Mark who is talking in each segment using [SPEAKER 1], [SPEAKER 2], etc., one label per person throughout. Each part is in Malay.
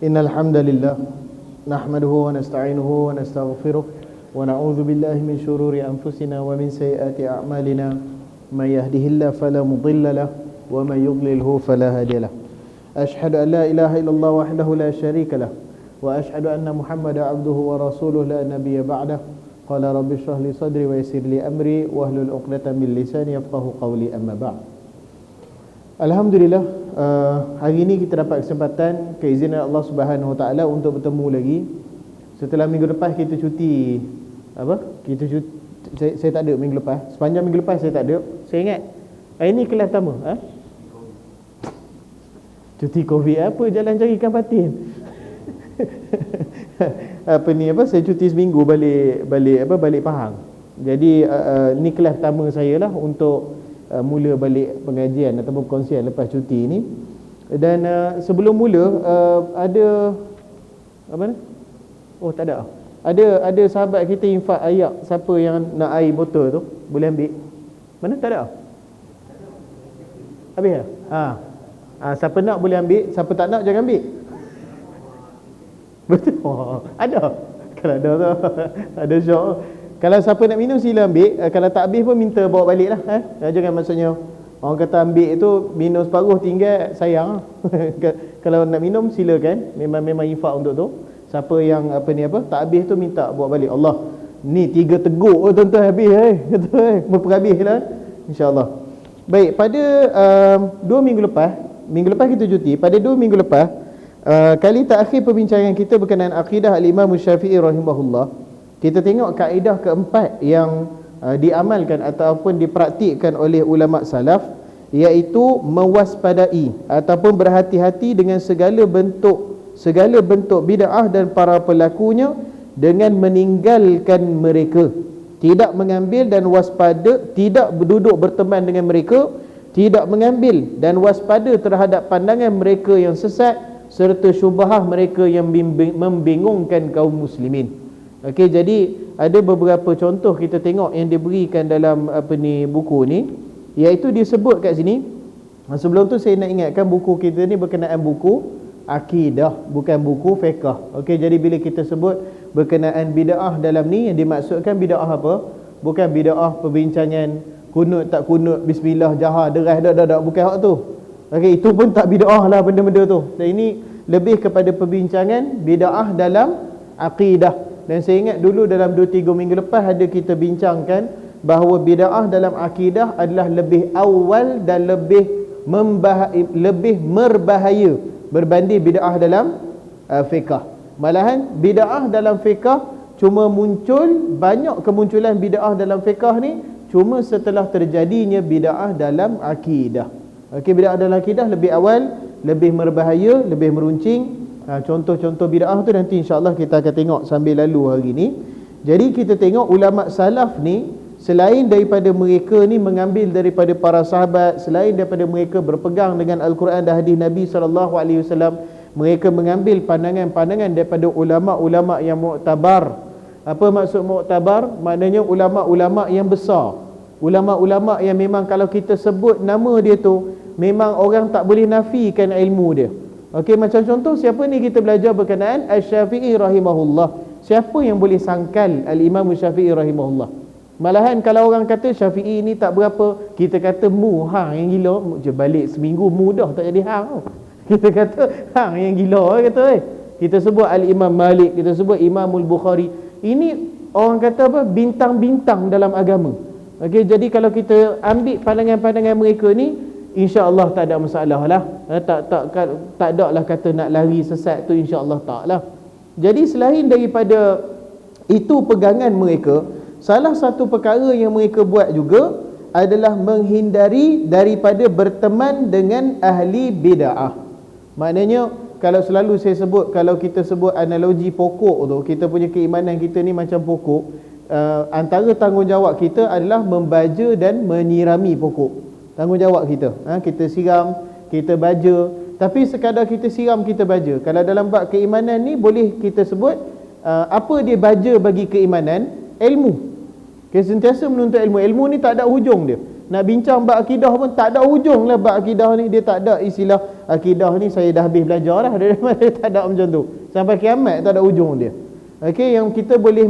[SPEAKER 1] إن الحمد لله نحمده ونستعينه ونستغفره ونعوذ بالله من شرور أنفسنا ومن سيئات أعمالنا من يهده الله فلا مضل له ومن يضلله فلا هادي له أشهد أن لا إله إلا الله وحده لا شريك له وأشهد أن محمدا عبده ورسوله لا نبي بعده قال رب اشرح لي صدري ويسر لي أمري واحلل عقدة من لساني يفقهوا قولي أما بعد. Alhamdulillah, hari ini kita dapat kesempatan keizinan Allah Subhanahu Wa Taala untuk bertemu lagi. Setelah minggu lepas kita cuti saya tak ada minggu lepas. Sepanjang minggu lepas saya tak ada. Saya ingat hari ini kelas pertama, cuti Covid apa jalan cari ikan patin. Saya cuti seminggu balik Pahang. Jadi ni kelas pertama saya lah untuk mula balik pengajian ataupun perkongsian lepas cuti ni. Dan sebelum mula ada tak ada. Ada sahabat kita infak ayak, siapa yang nak air botol tu boleh ambil. Mana tak ada? Habis dah? Siapa nak boleh ambil, siapa tak nak jangan ambil. Betul. Ada. Kalau ada tu ada syok. Kalau siapa nak minum sila ambil, kalau tak habis pun minta bawa balik lah. Jangan maksudnya orang kata ambil tu minum separuh tinggal sayang. Kalau nak minum silakan, memang infak untuk tu. Siapa yang tak habis tu minta bawa balik. Allah, ni 3 teguk tuan-tuan habis berperhabis lah insya-Allah. Baik, pada 2 minggu lepas kita cuti. Pada 2 minggu lepas, kali terakhir perbincangan kita berkenaan akidah al-Imam Syafi'i rahimahullah. Kita tengok kaedah keempat yang diamalkan ataupun dipraktikkan oleh ulama salaf, iaitu mewaspadai ataupun berhati-hati dengan segala bentuk bid'ah dan para pelakunya dengan meninggalkan mereka, tidak mengambil dan waspada, tidak duduk berteman dengan mereka, tidak mengambil dan waspada terhadap pandangan mereka yang sesat serta syubhah mereka yang membingungkan kaum muslimin. Okey, jadi ada beberapa contoh kita tengok yang diberikan dalam buku ni, iaitu disebut kat sini. Sebelum tu saya nak ingatkan buku kita ni berkenaan buku akidah, bukan buku fiqh. Okey, jadi bila kita sebut berkenaan bid'ah dalam ni, yang dimaksudkan bid'ah apa? Bukan bid'ah perbincangan kunut tak kunut, bismillah, jahar, deras, dak, bukan hak tu. Okey, itu pun tak bid'ah lah benda-benda tu. Dan ini lebih kepada perbincangan bid'ah dalam akidah. Dan saya ingat dulu dalam 2-3 minggu lepas ada kita bincangkan bahawa bid'ah dalam akidah adalah lebih awal dan lebih merbahaya berbanding bid'ah dalam fiqh. Malahan bid'ah dalam fiqh cuma muncul, banyak kemunculan bid'ah dalam fiqh ni cuma setelah terjadinya bid'ah dalam akidah. Okey, bid'ah dalam akidah lebih awal, lebih merbahaya, lebih meruncing. Contoh-contoh bid'ah tu nanti insya-Allah kita akan tengok sambil lalu hari ni. Jadi kita tengok ulama salaf ni, selain daripada mereka ni mengambil daripada para sahabat, selain daripada mereka berpegang dengan Al-Quran dan hadis Nabi SAW, mereka mengambil pandangan-pandangan daripada ulama-ulama yang muktabar. Apa maksud muktabar? Maknanya ulama-ulama yang besar, ulama-ulama yang memang kalau kita sebut nama dia tu memang orang tak boleh nafikan ilmu dia. Okey, macam contoh siapa ni kita belajar berkenaan Asy-Syafi'i rahimahullah. Siapa yang boleh sangkal Al-Imam Syafi'i rahimahullah? Malahan kalau orang kata Syafi'i ni tak berapa, kita kata yang gila, je balik seminggu mudah tak jadi hang. Kita kata yang gila kata Kita sebut Al-Imam Malik, kita sebut Imamul Bukhari. Ini orang kata bintang-bintang dalam agama. Okey, jadi kalau kita ambil pandangan-pandangan mereka ni, insya-Allah tak ada masalah lah. Tak ada lah kata nak lari sesat tu, insya-Allah tak lah. Jadi selain daripada itu pegangan mereka, salah satu perkara yang mereka buat juga adalah menghindari daripada berteman dengan ahli bid'ah. Maknanya kalau selalu saya sebut, kalau kita sebut analogi pokok tu, kita punya keimanan kita ni macam pokok. Antara tanggungjawab kita adalah membaja dan menyirami pokok. Tanggungjawab kita, kita siram, kita baja. Tapi sekadar kita siram, kita baja, kalau dalam bab keimanan ni boleh kita sebut apa dia baja bagi keimanan? Ilmu. Kita sentiasa menuntut ilmu. Ilmu ni tak ada hujung dia. Nak bincang bab akidah pun tak ada ujung lah bab akidah ni. Dia tak ada istilah akidah ni saya dah habis belajar dah. Dia tak ada macam tu. Sampai kiamat tak ada ujung dia. Okey, yang kita boleh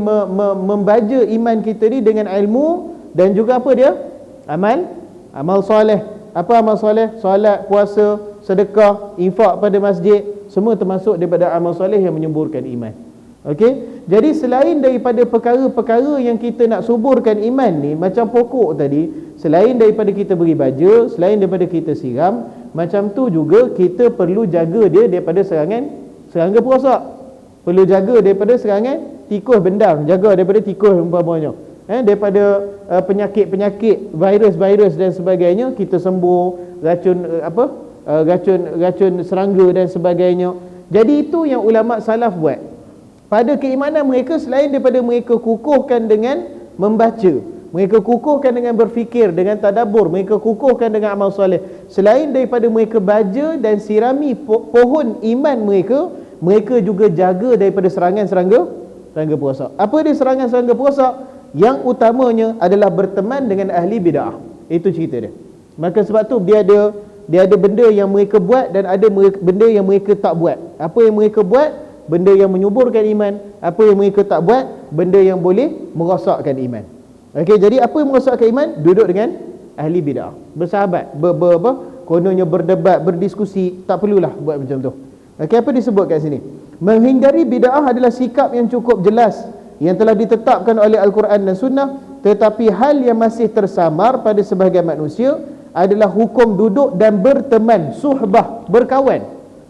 [SPEAKER 1] membaca iman kita ni dengan ilmu dan juga apa dia? Amal soleh. Apa amal soleh? Solat, puasa, sedekah, infak pada masjid, semua termasuk daripada amal soleh yang menyuburkan iman. Okey, jadi selain daripada perkara-perkara yang kita nak suburkan iman ni, macam pokok tadi, selain daripada kita beri baja, selain daripada kita siram, macam tu juga kita perlu jaga dia daripada serangga perosak. Perlu jaga daripada serangan tikus bendang, jaga daripada tikus umpamanya. Daripada penyakit-penyakit, virus-virus dan sebagainya, kita sembuh racun serangga dan sebagainya. Jadi itu yang ulama salaf buat. Pada keimanan mereka, selain daripada mereka kukuhkan dengan membaca, mereka kukuhkan dengan berfikir, dengan tadabbur, mereka kukuhkan dengan amal soleh, selain daripada mereka baja dan sirami pohon iman mereka, mereka juga jaga daripada serangga perosak. Apa dia serangga perosak? Yang utamanya adalah berteman dengan ahli bid'ah. Itu cerita dia. Maka sebab tu dia ada benda yang mereka buat dan ada benda yang mereka tak buat. Apa yang mereka buat? Benda yang menyuburkan iman. Apa yang mereka tak buat? Benda yang boleh merosakkan iman. Okey, jadi apa yang merosakkan iman? Duduk dengan ahli bid'ah, bersahabat, kononnya berdebat, berdiskusi, tak perlulah buat macam tu. Okey, apa disebut kat sini? Menghindari bid'ah adalah sikap yang cukup jelas yang telah ditetapkan oleh Al-Quran dan Sunnah, tetapi hal yang masih tersamar pada sebahagian manusia adalah hukum duduk dan berteman, suhbah, berkawan,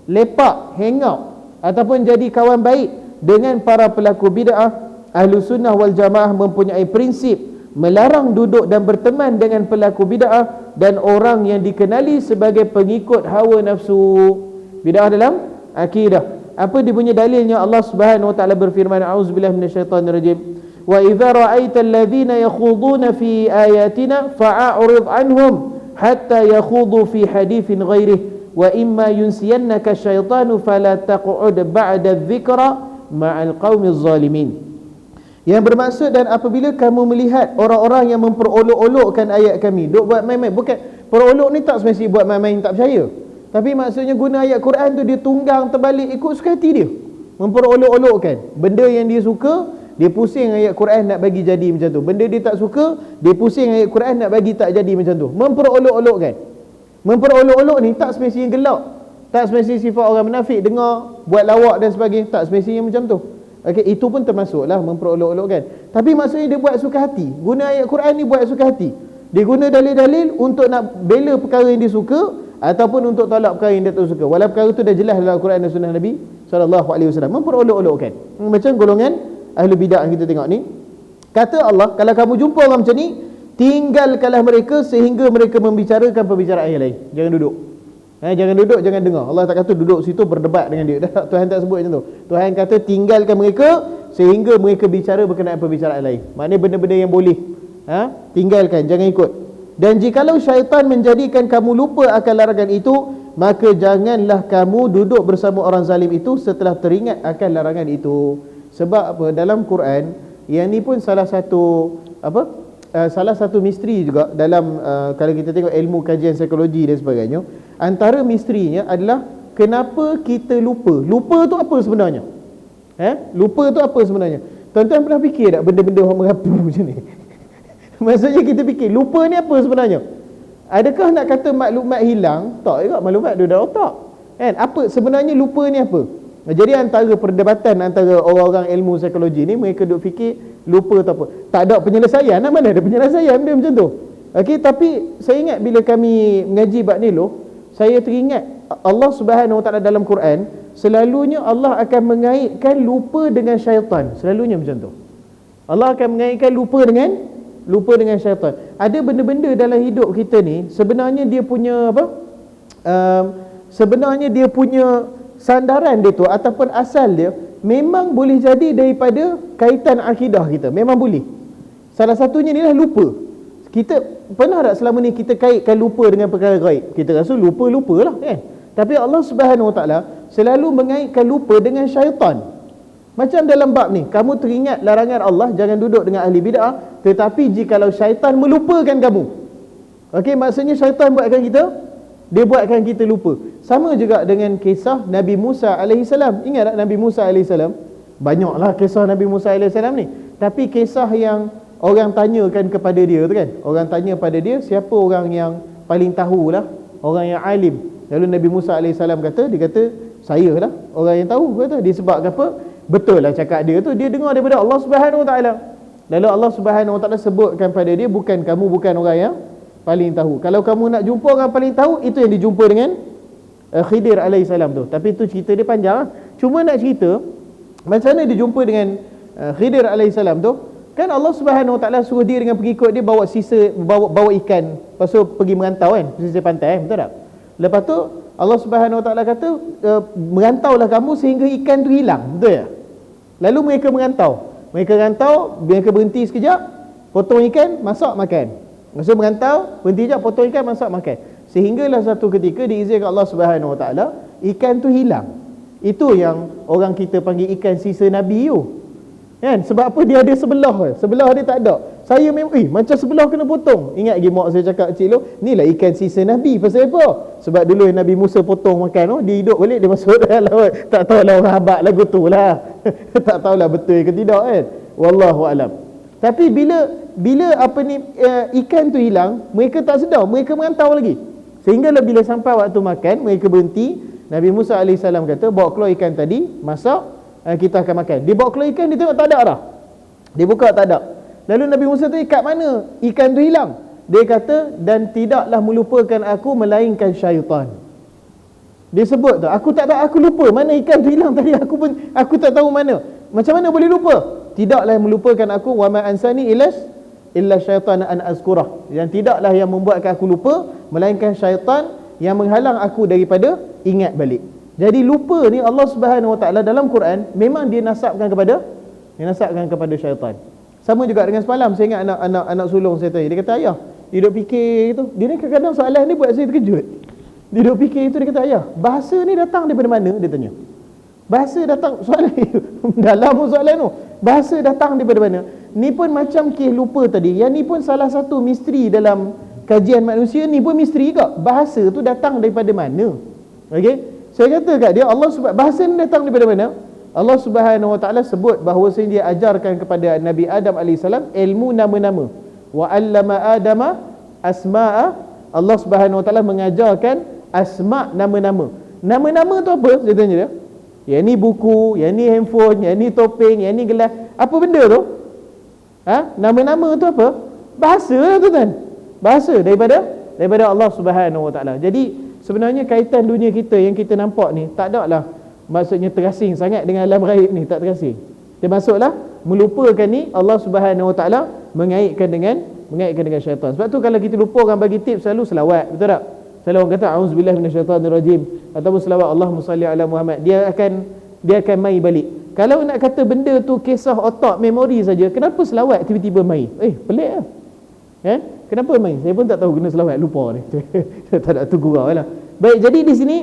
[SPEAKER 1] lepak, hang out ataupun jadi kawan baik dengan para pelaku bid'ah. Ahlu Sunnah wal Jamaah mempunyai prinsip melarang duduk dan berteman dengan pelaku bid'ah dan orang yang dikenali sebagai pengikut hawa nafsu. Bid'ah dalam akidah. Apa dia punya dalilnya? Allah Subhanahu wa taala berfirman, a'udzubillahi minasyaitonirrajim, wa idza ra'aital ladzina yakhuduna fi ayatina fa'arid anhum hatta yakhudu fi haditsin ghairihi wa imma yunsiyannaka syaitanu fala taq'ud ba'da dzikra ma'al qaumiz zalimin. Yang bermaksud, dan apabila kamu melihat orang-orang yang memperolok-olokkan ayat kami, duk buat main-main. Bukan perolok ni tak semestinya buat main-main tak percaya, tapi maksudnya guna ayat Quran tu dia tunggang terbalik ikut suka hati dia, memperolok-olokkan benda yang dia suka. Dia pusing ayat Quran nak bagi jadi macam tu. Benda dia tak suka, dia pusing ayat Quran nak bagi tak jadi macam tu. Memperolok-olokkan. Memperolok-olok ni tak semestinya gelak, tak semestinya sifat orang munafik, dengar buat lawak dan sebagainya, tak semestinya macam tu. Okey, itu pun termasuklah memperolok-olokkan. Tapi maksudnya dia buat suka hati. Guna ayat Quran ni buat suka hati. Dia guna dalil-dalil untuk nak bela perkara yang dia suka ataupun untuk tolak perkara yang dia tak suka. Walau perkara itu dah jelas dalam Quran dan Sunnah Nabi SAW. Memperolok-olokkan. Macam golongan ahli bid'ah yang kita tengok ni. Kata Allah, kalau kamu jumpa orang macam ni, tinggalkanlah mereka sehingga mereka membicarakan pembicaraan yang lain. Jangan duduk. Jangan duduk, jangan dengar. Allah tak kata duduk situ berdebat dengan dia. Tuhan tak sebut macam tu. Tuhan kata tinggalkan mereka sehingga mereka bicara berkenaan pembicaraan lain. Maknanya benda-benda yang boleh tinggalkan, jangan ikut. Dan jikalau syaitan menjadikan kamu lupa akan larangan itu, maka janganlah kamu duduk bersama orang zalim itu setelah teringat akan larangan itu. Sebab apa? Dalam Quran, yang ni pun salah satu salah satu misteri juga dalam kalau kita tengok ilmu kajian psikologi dan sebagainya. Antara misterinya adalah kenapa kita lupa. Lupa tu apa sebenarnya? Lupa tu apa sebenarnya? Tuan-tuan pernah fikir tak benda-benda orang merapu macam ni? Maksudnya kita fikir lupa ni apa sebenarnya? Adakah nak kata maklumat hilang? Tak juga, maklumat ada dalam otak. Apa sebenarnya lupa ni apa? Jadi antara perdebatan antara orang-orang ilmu psikologi ni, mereka duk fikir lupa tu apa. Tak ada penyelesaian. Mana ada penyelesaian dia macam tu. Okey, tapi saya ingat bila kami mengaji bab ni saya teringat Allah Subhanahu Wa Taala dalam Quran, selalunya Allah akan mengaitkan lupa dengan syaitan. Selalunya macam tu. Allah akan mengaitkan lupa dengan syaitan. Ada benda-benda dalam hidup kita ni sebenarnya dia punya sebenarnya dia punya sandaran dia tu ataupun asal dia memang boleh jadi daripada kaitan akidah kita. Memang boleh. Salah satunya ni lah lupa. Kita pernah tak selama ni kita kaitkan lupa dengan perkara gaib? Kita rasa lupa-lupa lah kan? Tapi Allah Subhanahu Wa Taala selalu mengaitkan lupa dengan syaitan. Macam dalam bab ni, kamu teringat larangan Allah, jangan duduk dengan ahli bid'ah, tetapi jikalau syaitan melupakan kamu, Okey, maksudnya syaitan dia buatkan kita lupa. Sama juga dengan kisah Nabi Musa alaihissalam. Ingat tak Nabi Musa alaihissalam? Banyaklah kisah Nabi Musa alaihissalam ni. Tapi kisah yang orang tanyakan kepada dia tu kan, orang tanya pada dia, siapa orang yang paling tahulah, orang yang alim. Lalu Nabi Musa alaihissalam dia kata, saya lah orang yang tahu. Kata dia, sebab apa? Betul lah cakap dia tu, dia dengar daripada Allah Subhanahu Wa Taala. Lalu Allah Subhanahu Wa Taala sebutkan pada dia, kamu bukan orang yang paling tahu. Kalau kamu nak jumpa orang paling tahu, itu yang dijumpa dengan Khidir alaihissalam tu. Tapi tu cerita dia panjang lah. Cuma nak cerita macam mana dia jumpa dengan Khidir alaihissalam tu. Kan Allah Subhanahu Wa Taala suruh dia dengan pengikut dia bawa ikan, lepas tu pergi merantau kan, pesisir pantai, betul tak? Lepas tu Allah Subhanahu Wa Taala kata, merantaulah kamu sehingga ikan tu hilang, betul tak? Lalu mereka merantau, mereka berhenti sekejap, potong ikan, masak makan. Maksud merantau, berhenti sekejap, potong ikan, masak makan. Sehinggalah satu ketika diizinkan Allah Subhanahu Wa Taala, ikan tu hilang. Itu yang orang kita panggil ikan sisa Nabi tu. Kan? Sebab apa? Dia ada sebelah dia tak ada. Saya memang macam sebelah kena potong. Ingat lagi mak saya cakap kecil tu, ni lah ikan sisa Nabi. Pasal apa? Sebab dulu Nabi Musa potong makan tu, dia hidup balik, dia masuk dalam laut. Tak tahulah orang habaq lagu tu lah. Tak tahulah betul ke tidak kan. Wallahu alam. Tapi bila ikan tu hilang, mereka tak sedar, mereka merantau lagi. Sehinggalah bila sampai waktu makan, mereka berhenti. Nabi Musa alaihissalam kata, bawa keluar ikan tadi, masak, kita akan makan. Dia bawa keluar ikan, dia tengok tak ada dah. Dia buka tak ada. Lalu Nabi Musa tu, kat mana ikan tu hilang? Dia kata, dan tidaklah melupakan aku melainkan syaitan. Dia sebut tu, aku tak tahu, aku lupa mana ikan tu hilang tadi, aku tak tahu mana. Macam mana boleh lupa? Tidaklah melupakan aku, wa ma ansani illa syaitan an azkurah. Yang tidaklah yang membuatkan aku lupa melainkan syaitan yang menghalang aku daripada ingat balik. Jadi lupa ni Allah Subhanahu Wa Taala dalam Quran memang dia nasabkan kepada syaitan. Sama juga dengan semalam, saya ingat anak sulung saya tadi, dia kata, ayah, dia duk fikir tu. Dia ni kadang-kadang soalan ni buat saya terkejut. Dia duk fikir tu, dia kata, ayah, bahasa ni datang daripada mana? Dia tanya. Bahasa datang, soalan ni dalam soalan tu. Bahasa datang daripada mana? Ni pun macam kes lupa tadi. Yang ni pun salah satu misteri dalam kajian manusia, ni pun misteri juga. Bahasa tu datang daripada mana? Okey? Saya kata kat dia, bahasa ni datang daripada mana? Allah Subhanahu Wa Taala sebut bahawa dia ajarkan kepada Nabi Adam alaihissalam ilmu nama-nama. Wa 'allama Adama asma'a. Allah Subhanahu Wa Taala mengajarkan asma' nama-nama. Nama-nama tu apa? Dia tanya dia. Yang ni buku, yang ni handphone, yang ni topeng, yang ni gelas. Apa benda tu? Nama-nama tu apa? Bahasa lah tuan. Bahasa daripada Allah Subhanahu Wa Taala. Jadi sebenarnya kaitan dunia kita yang kita nampak ni tak ada lah maksudnya terasing sangat dengan alam ghaib ni, tak terasing. Termasuklah melupakan ni Allah Subhanahu Wa Taala mengaitkan dengan syaitan. Sebab tu kalau kita lupa, orang bagi tips selalu selawat, betul tak? Selalu orang kata auzubillahi minasyaitanirrajim ataupun selawat Allahumma salli ala Muhammad, dia akan mai balik. Kalau nak kata benda tu kisah otak memori saja, kenapa selawat tiba-tiba mai? Pelik lah. Kenapa mai? Saya pun tak tahu kena selawat, lupa ni. Tak ada tu gurau lah. Baik, jadi di sini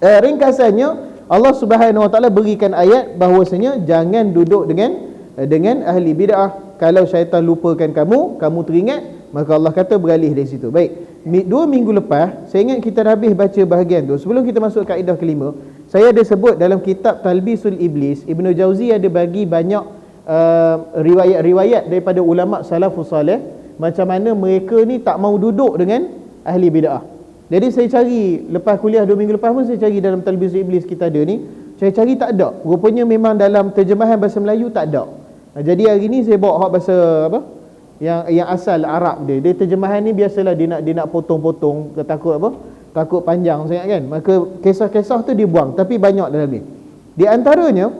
[SPEAKER 1] ringkasannya Allah Subhanahu Wa Taala berikan ayat bahawasanya jangan duduk dengan ahli bid'ah. Kalau syaitan lupakan kamu teringat, maka Allah kata beralih dari situ. Baik, 2 minggu lepas saya ingat kita dah habis baca bahagian tu. Sebelum kita masuk kaedah kelima, saya ada sebut dalam kitab Talbisul Iblis, Ibnu Jauzi ada bagi banyak riwayat-riwayat daripada ulama salafus salih macam mana mereka ni tak mau duduk dengan ahli bid'ah. Jadi saya cari lepas kuliah 2 minggu lepas pun saya cari dalam Talbisul Iblis kita ada ni, saya cari tak ada. Rupanya memang dalam terjemahan bahasa Melayu tak ada. Jadi hari ni saya bawa bahasa apa? Yang asal Arab dia. Dia terjemahan ni biasalah dia nak potong-potong, takut panjang sangat kan. Maka kisah-kisah tu dia buang, tapi banyak dalam ni. Di antaranya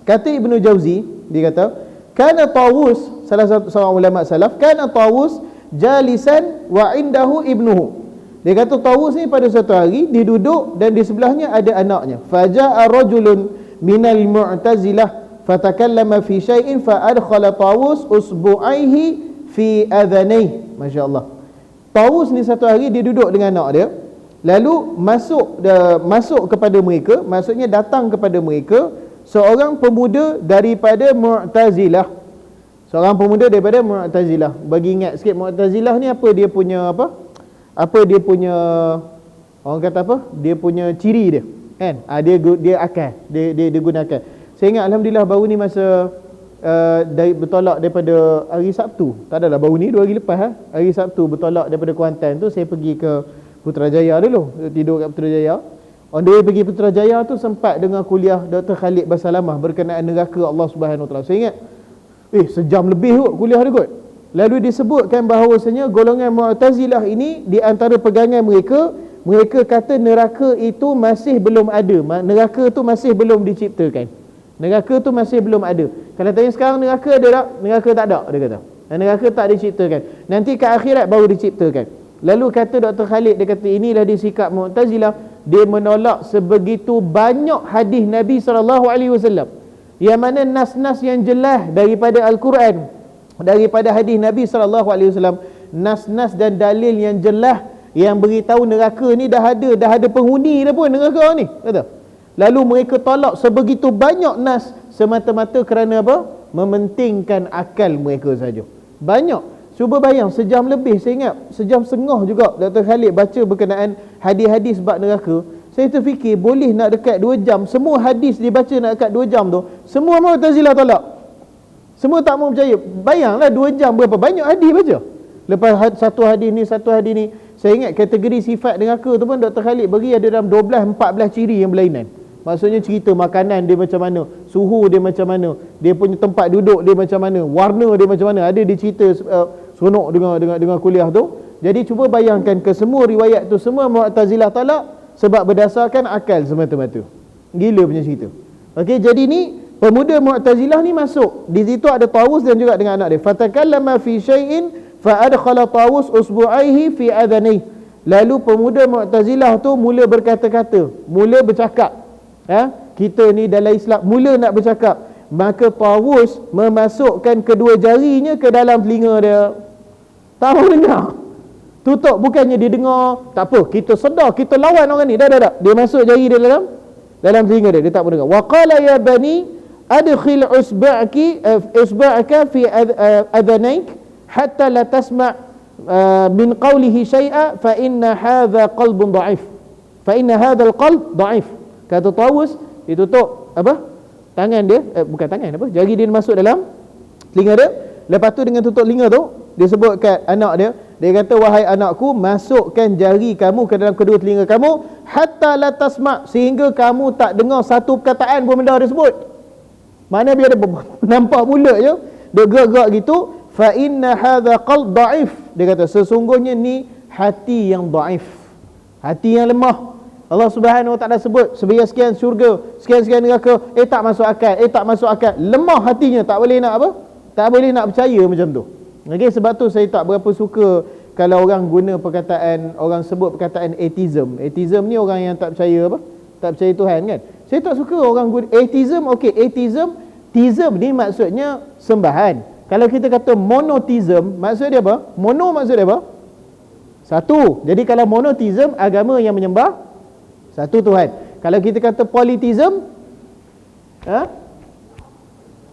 [SPEAKER 1] kata Ibnu Jauzi, dia kata kana Tawus, salah satu seorang ulama salaf, kana Tawus jalisan wa indahu ibnuhu. Dia kata Tawus ni pada satu hari dia duduk dan di sebelahnya ada anaknya. Faja'a rajulun minal mu'tazilah fatakallama fi syai'in fa adkhala Tawus usbu'aihi fi adhanayhi. Masya-Allah. Tawus ni satu hari dia duduk dengan anak dia, lalu masuk kepada mereka, maksudnya datang kepada mereka seorang pemuda daripada Mu'tazilah. Seorang pemuda daripada Mu'tazilah. Bagi ingat sikit, Mu'tazilah ni apa dia punya dia punya, orang kata apa? Dia punya ciri dia, kan? Dia akal. Dia guna akal. Saya ingat alhamdulillah baru ni masa bertolak daripada hari Sabtu. Tak adalah baru ni, 2 hari lepas hari Sabtu bertolak daripada Kuantan tu, saya pergi ke Putrajaya dulu, tidur kat Putrajaya. On the way pergi Putrajaya tu sempat dengar kuliah Dr. Khalid Basalamah berkenaan neraka Allah Subhanahu Wa Taala. Saya ingat sejam lebih kot kuliah dia kot. Lalu disebutkan bahawasanya golongan Mu'tazilah ini di antara pegangan mereka kata neraka itu masih belum ada. Neraka tu masih belum diciptakan. Neraka tu masih belum ada. Kalau tanya sekarang neraka ada tak? Neraka tak ada, dia kata. Neraka tak diciptakan. Nanti ke akhirat baru diciptakan. Lalu kata Dr. Khalid, dia kata inilah dia sikap Mu'tazilah. Dia menolak sebegitu banyak hadis Nabi SAW, yang mana nas-nas yang jelas daripada Al-Quran, daripada hadis Nabi SAW, nas-nas dan dalil yang jelas yang beritahu neraka ni dah ada penghuni dah pun neraka ni, kata. Lalu mereka tolak sebegitu banyak nas semata-mata kerana apa? Mementingkan akal mereka saja. Banyak. Cuba bayang, sejam lebih, saya ingat sejam setengah juga Dr. Khalid baca berkenaan hadis-hadis bab neraka. Saya terfikir boleh nak dekat 2 jam, semua hadis dibaca nak dekat 2 jam tu, semua Mu'tazilah tolak. Semua tak mau percaya. Bayanglah 2 jam berapa banyak hadis baca. Lepas satu hadis ni, saya ingat kategori sifat neraka tu pun Dr. Khalid beri ada dalam 12-14 ciri yang berlainan. Maksudnya cerita makanan dia macam mana, suhu dia macam mana, dia punya tempat duduk dia macam mana, warna dia macam mana. Ada dia cerita seronok dengan kuliah tu. Jadi cuba bayangkan kesemua riwayat tu semua Mu'tazilah tolak sebab berdasarkan akal semata-mata. Gila punya cerita. Okey, jadi ni pemuda Mu'tazilah ni masuk. Di situ ada Tawus dan juga dengan anak dia. Fatakallama fi syai'in fa adkhala Tawus usbu'aihi fi adhanihi. Lalu pemuda Mu'tazilah tu mula berkata-kata, mula bercakap. Kita ni dalam Islam mula nak bercakap, maka Tawus memasukkan kedua jarinya ke dalam telinga dia. Tak mau dengar. Tutup, bukannya dia dengar, tak apa, kita sedar, kita lawan orang ni. Dah. Dia masuk jari dia dalam telinga dia tak mau dengar. Wa qala ya bani adkhil usba'aka fi adhanaik hatta la tasma' min qawlihi syai'a fa inna hadha qalbun dha'if. Fa inna hadha al-qalb dha'if. Kata Tawus, dia tutup tangan dia, bukan tangan jari dia masuk dalam telinga dia. Lepas tu dengan tutup telinga tu, dia sebut kat anak dia, dia kata wahai anakku, masukkan jari kamu ke dalam kedua telinga kamu hatta la tasma', sehingga kamu tak dengar satu perkataan pun benda dia sebut. Mana biar dia nampak mulut je dia gerak-gerak gitu. Fa inna hadha qalb dha'if, dia kata sesungguhnya ni hati yang dhaif, hati yang lemah. Allah Subhanahu Wa Taala sebut sekian syurga, sekian neraka, tak masuk akal, lemah hatinya, tak boleh nak percaya macam tu. Okey, sebab tu saya tak berapa suka kalau orang guna perkataan, orang sebut perkataan atheism. Atheism ni orang yang tak percaya tak percaya Tuhan, kan. Saya tak suka orang guna atheism. Okey, theism ni maksudnya sembahan. Kalau kita kata monotheism, maksud dia apa? Mono maksud dia apa? Satu. Jadi kalau monotheism, agama yang menyembah satu Tuhan. Kalau kita kata polytheism,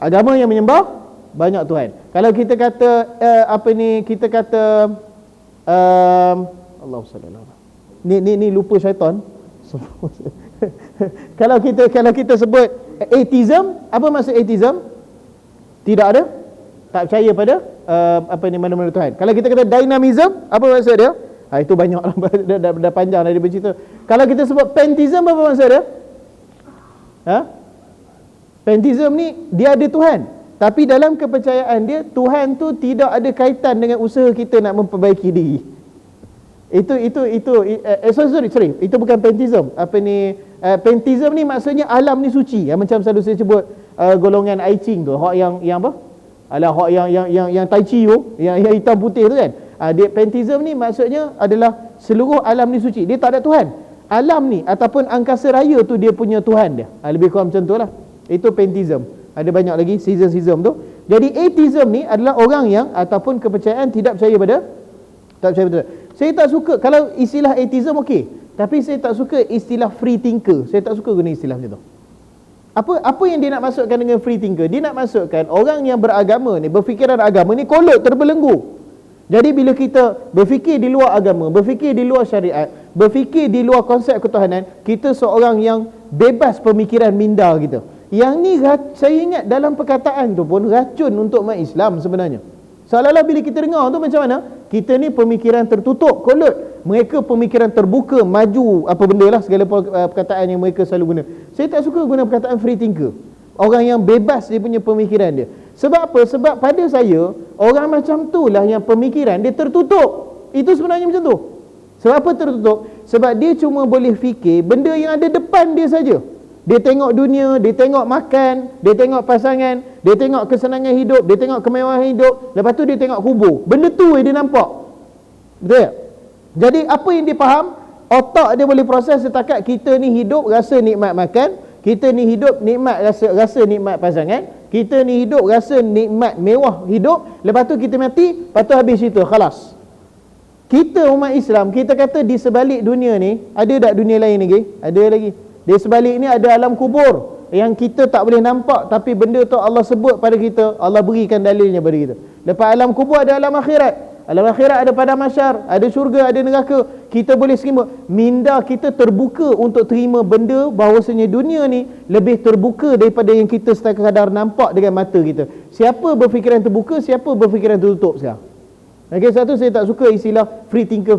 [SPEAKER 1] agama yang menyembah banyak Tuhan. Kalau kita kata Allah sallallahu ni lupa syaitan. Kalau kita sebut atheism, apa maksud atheism? Tidak ada, tak percaya pada mana-mana Tuhan. Kalau kita kata dynamism, apa maksud dia? Itu banyak dah panjang dah dia bercerita. Kalau kita sebut pantheism, apa maksud dia? Pantheism ni dia ada Tuhan, tapi dalam kepercayaan dia, Tuhan tu tidak ada kaitan dengan usaha kita nak memperbaiki diri. Sorry, itu bukan pantheism. Pantheism ni maksudnya alam ni suci. Macam selalu saya sebut golongan I Ching tu, hak yang apa? Hak yang tai chi tu, yang hitam putih tu, kan. Dia pantheism ni maksudnya adalah seluruh alam ni suci. Dia tak ada Tuhan. Alam ni ataupun angkasa raya tu dia punya Tuhan dia. Lebih kurang macam tu lah. Itu pantheism. Ada banyak lagi Caesarcism tu. Jadi atheism ni adalah orang yang ataupun kepercayaan tak percaya pada Tuhan. Saya tak suka kalau istilah atheism, okey, tapi saya tak suka istilah free thinker. Saya tak suka guna istilah macam tu. Apa yang dia nak masukkan dengan free thinker? Dia nak masukkan orang yang beragama ni, berfikiran agama ni kolot, terbelenggu. Jadi bila kita berfikir di luar agama, berfikir di luar syariat, berfikir di luar konsep ketuhanan, kita seorang yang bebas pemikiran minda kita. Yang ni saya ingat dalam perkataan tu pun racun untuk umat Islam sebenarnya. Seolah-olah bila kita dengar tu macam mana? Kita ni pemikiran tertutup, kolot. Mereka pemikiran terbuka, maju, apa benda lah, segala perkataan yang mereka selalu guna. Saya tak suka guna perkataan free thinker. Orang yang bebas dia punya pemikiran dia. Sebab apa? Sebab pada saya, orang macam tu lah yang pemikiran dia tertutup. Itu sebenarnya macam tu. Sebab apa tertutup? Sebab dia cuma boleh fikir benda yang ada depan dia saja. Dia tengok dunia, dia tengok makan, dia tengok pasangan, dia tengok kesenangan hidup, dia tengok kemewahan hidup, lepas tu dia tengok kubur. Benda tu yang dia nampak. Betul tak? Jadi apa yang dia faham, otak dia boleh proses setakat kita ni hidup rasa nikmat makan, kita ni hidup nikmat rasa nikmat pasangan, kita ni hidup rasa nikmat mewah hidup, lepas tu kita mati, lepas tu habis cerita, khalas. Kita umat Islam, kita kata di sebalik dunia ni, ada tak dunia lain lagi? Ada lagi. Di sebalik ni ada alam kubur yang kita tak boleh nampak, tapi benda tu Allah sebut pada kita, Allah berikan dalilnya pada kita. Lepas alam kubur ada alam akhirat. Alam akhirat ada padang mahsyar, ada syurga, ada neraka. Kita boleh terima, minda kita terbuka untuk terima benda bahawasanya dunia ni lebih terbuka daripada yang kita sekadar nampak dengan mata kita. Siapa berfikiran terbuka, siapa berfikiran tertutup sekarang? Okay, satu saya tak suka istilah free thinker.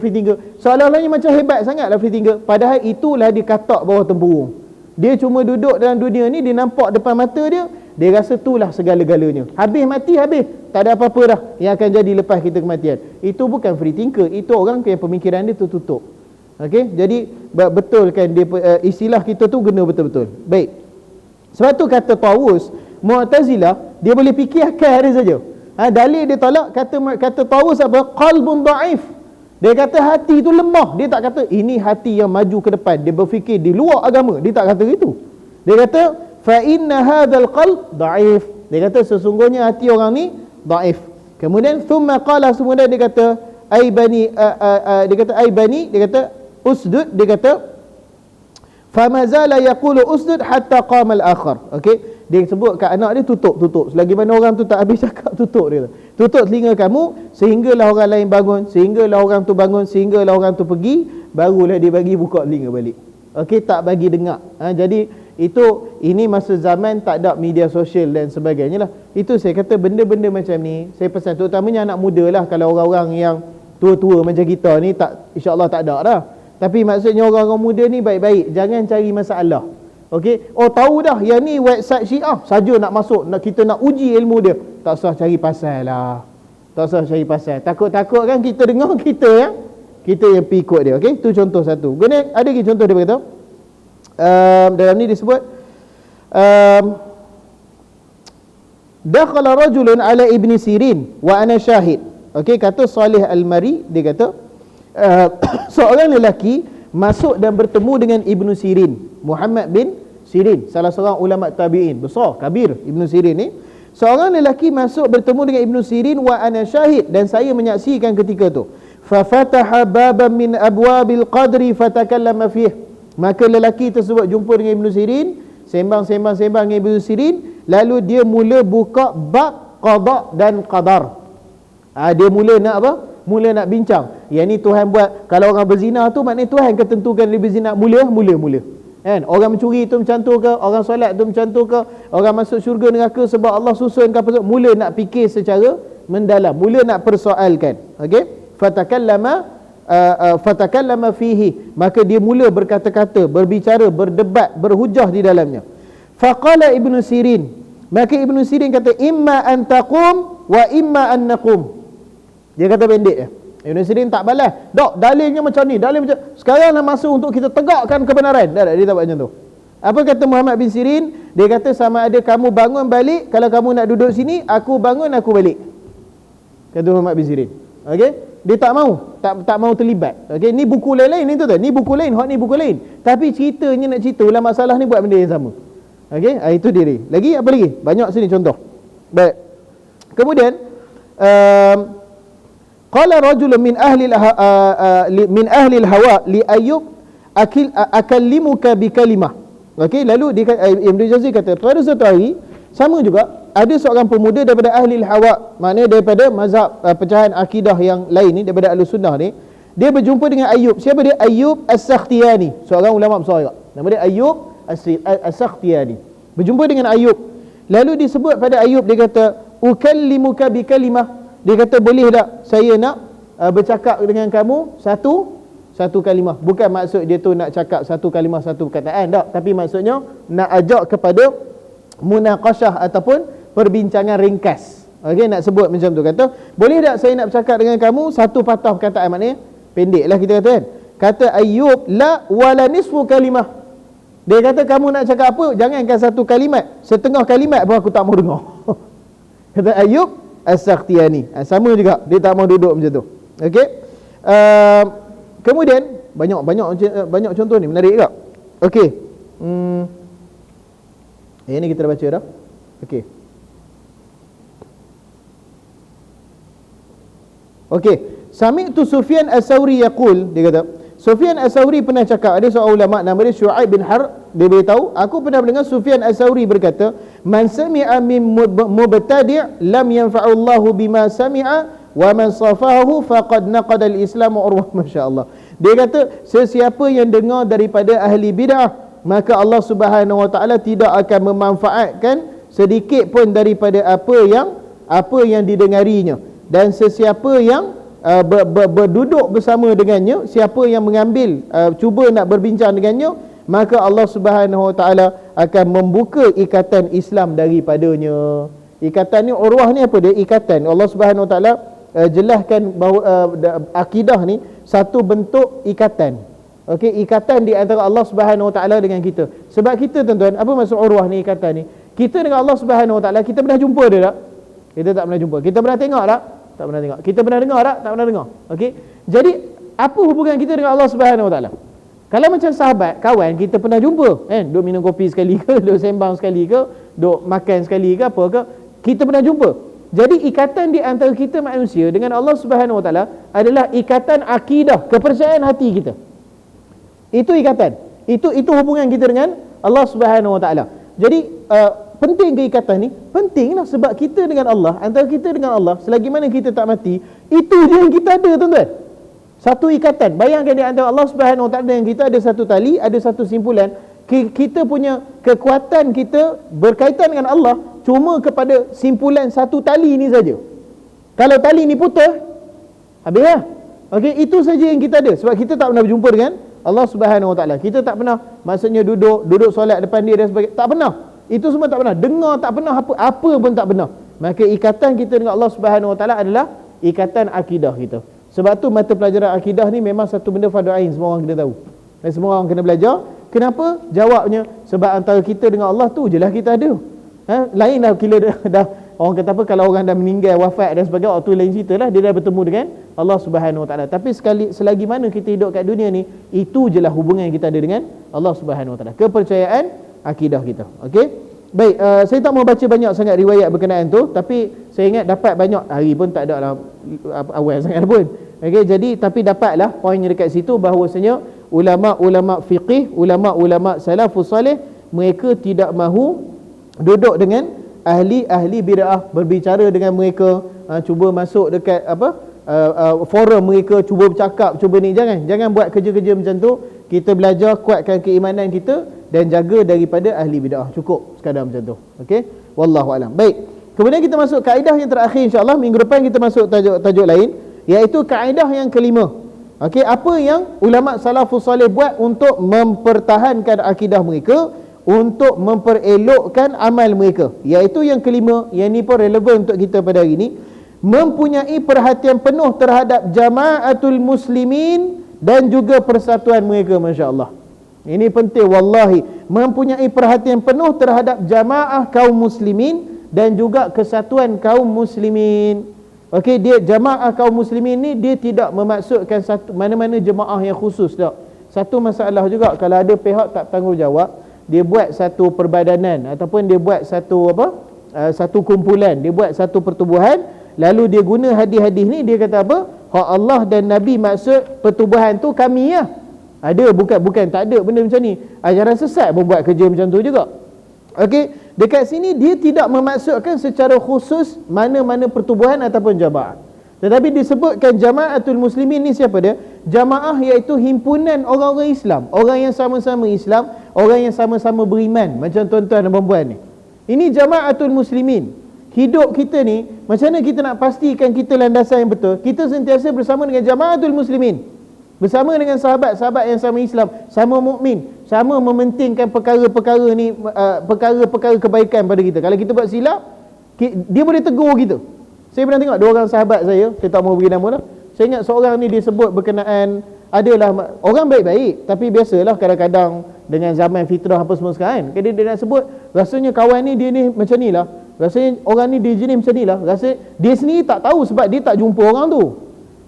[SPEAKER 1] Seolah-olahnya macam hebat sangatlah free thinker. Padahal itulah dia katak bawah tempurung. Dia cuma duduk dalam dunia ni, dia nampak depan mata dia, dia rasa itulah segala-galanya. Habis mati, habis. Tak ada apa-apa dah yang akan jadi lepas kita kematian. Itu bukan free thinker. Itu orang yang pemikiran dia tertutup. Okay, jadi betul kan dia, istilah kita tu guna betul-betul. Baik. Sebab tu kata Tawus, Mu'tazilah, dia boleh fikir akal dia saja. Dalil dia tolak, kata Tawus apa? Qalbun da'if. Dia kata hati tu lemah. Dia tak kata ini hati yang maju ke depan, dia berfikir di luar agama. Dia tak kata itu. Dia kata fa inna hadzal qalb da'if. Dia kata sesungguhnya hati orang ni da'if. Kemudian thumma qala, kemudian dia kata ai bani, dia kata usdud, dia kata famazala yaqulu usdud hatta qama al-akhar. Okey, dia sebut kat anak dia tutup. Selagi mana orang tu tak habis cakap, tutup dia. Tutup telinga kamu sehinggalah orang lain bangun, sehinggalah orang tu bangun, sehinggalah orang tu pergi, barulah dia bagi buka telinga balik. Okey, tak bagi dengar. Jadi ini masa zaman tak ada media sosial dan sebagainya lah. Itu saya kata benda-benda macam ni saya pesan, terutamanya anak muda lah. Kalau orang-orang yang tua-tua macam kita ni, tak, insya-Allah tak ada dah. Tapi maksudnya orang-orang muda ni baik-baik, jangan cari masalah. Okey, tahu dah yang ni website Syiah saja nak masuk, kita nak uji ilmu dia, tak usah cari pasal lah. Tak usah cari pasal. Takut-takut kan kita dengar, kita yang pergi ikut dia. Okey, tu contoh satu. Kemudian ada lagi contoh dia berkata, dalam ni disebut dakhala rajulun ala ibni Sirin wa ana syahid. Okey, kata Salih Al-Mari, dia kata seorang lelaki masuk dan bertemu dengan Ibnu Sirin, Muhammad bin Sirin, salah seorang ulama tabi'in besar, kabir. Ibnu Sirin ni, seorang lelaki masuk bertemu dengan Ibnu Sirin wa ana syahid, dan saya menyaksikan ketika tu. Fa fataha baban min abwabil qadri fatakallama fihi. Maka lelaki tersebut jumpa dengan Ibnu Sirin, sembang dengan Ibnu Sirin, lalu dia mula buka bab qada dan qadar. Dia mula nak apa? Mula nak bincang. Yang ni Tuhan buat, kalau orang berzina tu maknanya Tuhan ketentukan dia berzina. Mula kan? Orang mencuri tu macam tu ke? Orang solat tu macam tu ke? Orang masuk syurga neraka sebab Allah susun ke apa? Mula nak fikir secara mendalam, mula nak persoalkan. Okey? Fatakallama fihi, maka dia mula berkata-kata, berbicara, berdebat, berhujah di dalamnya. Faqala Ibnu Sirin, maka Ibnu Sirin kata imma an taqum wa imma an naqum. Dia kata pendek je. Ibn Sirin tak balas. Dok, dalilnya macam ni, dalil macam sekarang dah masa untuk kita tegakkan kebenaran. Tak, dia tak buat macam tu. Apa kata Muhammad bin Sirin? Dia kata sama ada kamu bangun balik, kalau kamu nak duduk sini, aku bangun, aku balik. Kata Muhammad bin Sirin. Okey? Dia tak mau terlibat. Okey, ni buku lain ni tu. Ni buku lain, hak ni buku lain. Tapi ceritanya nak cerita ulama masalah ni buat benda yang sama. Okey? Itu dia. Lagi apa lagi? Banyak sini contoh. Baik. Kemudian qala rajulun min ahli al-hawa li Ayyub akallimuka bi kalimah. Okey, lalu Ibn Jauzi kata pada suatu hari sama juga ada seorang pemuda daripada ahli al-hawa, maknanya daripada mazhab pecahan akidah yang lain ni, daripada Ahlussunnah ni, dia berjumpa dengan Ayub. Siapa dia? Ayub As-Sakhtiyani, seorang ulama besar juga. Nama dia Ayub As-Sakhtiyani. Berjumpa dengan Ayub. Lalu disebut pada Ayub, dia kata, "Ukallimuka bi kalimah." Dia kata, "Boleh tak saya nak bercakap dengan kamu satu kalimah?" Bukan maksud dia tu nak cakap satu kalimah satu perkataan tak, tapi maksudnya nak ajak kepada munaqashah ataupun perbincangan ringkas. Okey, nak sebut macam tu. Kata, "Boleh tak saya nak bercakap dengan kamu satu patah perkataan?" Maknanya pendek lah kita kata kan. Kata Ayub, "La wala nisfu kalimah." Dia kata, "Kamu nak cakap apa? Jangankan satu kalimat, setengah kalimat pun aku tak mau dengar." Kata Ayub As-Sakhtiyani. Sama juga, dia tak mau duduk macam tu. Okey. Kemudian banyak contoh ni, menarik juga. Okey. Ini kita dah baca dah. Okey. Okey. Sami'tu Sufyan As-Sauri yaqul, dia kata, Sufyan As-Sauri pernah cakap, ada seorang ulama nama dia Syu'aib bin Har, dia beritahu, aku pernah mendengar Sufyan As-Sauri berkata, "Man sami'a min mubtadi' lam yanfa'ullahu bima sami'a wa man safahu faqad naqada al-Islam urwah." Masya-Allah. Dia kata, sesiapa yang dengar daripada ahli bid'ah, maka Allah Subhanahu wa taala tidak akan memanfaatkan sedikit pun daripada apa yang didengarinya. Dan sesiapa yang berduduk bersama dengannya, siapa yang mengambil cuba nak berbincang dengannya, maka Allah Subhanahu wa taala akan membuka ikatan Islam daripadanya. Ikatan ni, urwah ni apa dia? Ikatan. Allah Subhanahu wa taala jelaskan bahawa akidah ni satu bentuk ikatan. Okey, ikatan di antara Allah Subhanahu wa taala dengan kita. Sebab kita, tuan-tuan, apa maksud urwah ni, ikatan ni? Kita dengan Allah Subhanahu wa taala, kita pernah jumpa dia tak? Kita tak pernah jumpa. Kita pernah tengok tak? Tak pernah tengok. Kita pernah dengar tak? Tak pernah dengar. Okey. Jadi apa hubungan kita dengan Allah Subhanahu wa taala? Kalau macam sahabat, kawan, kita pernah jumpa, kan? Duk minum kopi sekali ke, duk sembang sekali ke, duk makan sekali ke, apa ke, kita pernah jumpa. Jadi ikatan di antara kita manusia dengan Allah Subhanahu wa taala adalah ikatan akidah, kepercayaan hati kita. Itu ikatan. Itu hubungan kita dengan Allah Subhanahu wa taala. Jadi penting ke ikatan ni? Pentinglah, sebab kita dengan Allah, antara kita dengan Allah, selagi mana kita tak mati, itu je yang kita ada, tuan-tuan. Satu ikatan. Bayangkan di antara Allah Subhanahu wa taala dan kita ada satu tali, ada satu simpulan. Kita punya kekuatan kita berkaitan dengan Allah cuma kepada simpulan satu tali ni saja. Kalau tali ni putus, habislah. Okey, itu saja yang kita ada. Sebab kita tak pernah berjumpa dengan Allah Subhanahu wa taala. Kita tak pernah, maksudnya duduk solat depan dia dan sebagainya. Tak pernah. Itu semua tak pernah. Dengar tak pernah, apa pun tak pernah. Maka ikatan kita dengan Allah Subhanahu wa taala adalah ikatan akidah kita. Sebab tu mata pelajaran akidah ni memang satu benda fardu ain, semua orang kena tahu. Dan semua orang kena belajar. Kenapa? Jawabnya, sebab antara kita dengan Allah tu je lah kita ada. Lain lah bila dah orang kata apa, kalau orang dah meninggal, wafat dan sebagainya, waktu lain cerita lah, dia dah bertemu dengan Allah Subhanahu wa taala. Tapi selagi mana kita hidup kat dunia ni, itu je lah hubungan yang kita ada dengan Allah Subhanahu wa taala. Kepercayaan akidah kita. Okey. Baik, saya tak mau baca banyak sangat riwayat berkenaan tu, tapi saya ingat dapat banyak, hari pun tak ada lah awal sangat pun. Okey, jadi tapi dapatlah poinnya dekat situ bahawasanya ulama-ulama fiqih, ulama-ulama salafus salih, mereka tidak mahu duduk dengan ahli bid'ah, berbicara dengan mereka, cuba masuk dekat forum mereka, cuba bercakap, cuba ni. Jangan buat kerja-kerja macam tu. Kita belajar kuatkan keimanan kita dan jaga daripada ahli bid'ah. Cukup sekadar macam tu. Okey, wallahu alam. Baik, kemudian kita masuk kaedah yang terakhir, insya-Allah minggu depan kita masuk tajuk lain, iaitu kaedah yang kelima. Okey, apa yang ulama salafus salih buat untuk mempertahankan akidah mereka, untuk memperelokkan amal mereka, iaitu yang kelima. Yang ni pun relevan untuk kita pada hari ini. Mempunyai perhatian penuh terhadap jamaatul muslimin dan juga persatuan mereka. Masya-Allah, ini penting wallahi. Mempunyai perhatian penuh terhadap jamaah kaum muslimin dan juga kesatuan kaum muslimin. Okey, dia jamaah kaum muslimin ni, dia tidak memaksudkan satu mana-mana jemaah yang khusus tak. Satu masalah juga, kalau ada pihak tak tanggungjawab, dia buat satu perbadanan ataupun dia buat satu kumpulan, dia buat satu pertubuhan, lalu dia guna hadis-hadis ni, dia kata apa? Hak Allah dan Nabi maksud pertubuhan tu kami lah. Ada, bukan tak ada benda macam ni. Ajaran sesat pun buat kerja macam tu juga. Okey, dekat sini dia tidak memaksudkan secara khusus mana-mana pertubuhan ataupun jamaah. Tetapi disebutkan jamaatul muslimin ni siapa dia? Jamaah iaitu himpunan orang-orang Islam, orang yang sama-sama Islam, orang yang sama-sama beriman, macam tuan-tuan dan puan-puan ni. Ini jamaatul muslimin. Hidup kita ni, macam mana kita nak pastikan kita landasan yang betul? Kita sentiasa bersama dengan jamaatul muslimin, bersama dengan sahabat-sahabat yang sama Islam, sama mukmin, sama mementingkan perkara-perkara ni, perkara-perkara kebaikan pada kita. Kalau kita buat silap, dia boleh tegur kita. Saya pernah tengok dua orang sahabat saya tak mau beri nama lah. Saya ingat seorang ni dia sebut berkenaan, adalah orang baik-baik, tapi biasalah kadang-kadang dengan zaman fitrah apa semua sekarang, dia nak sebut rasanya kawan ni dia ni macam ni lah, rasanya orang ni dia jenis macam ni lah, rasanya dia sendiri tak tahu sebab dia tak jumpa orang tu.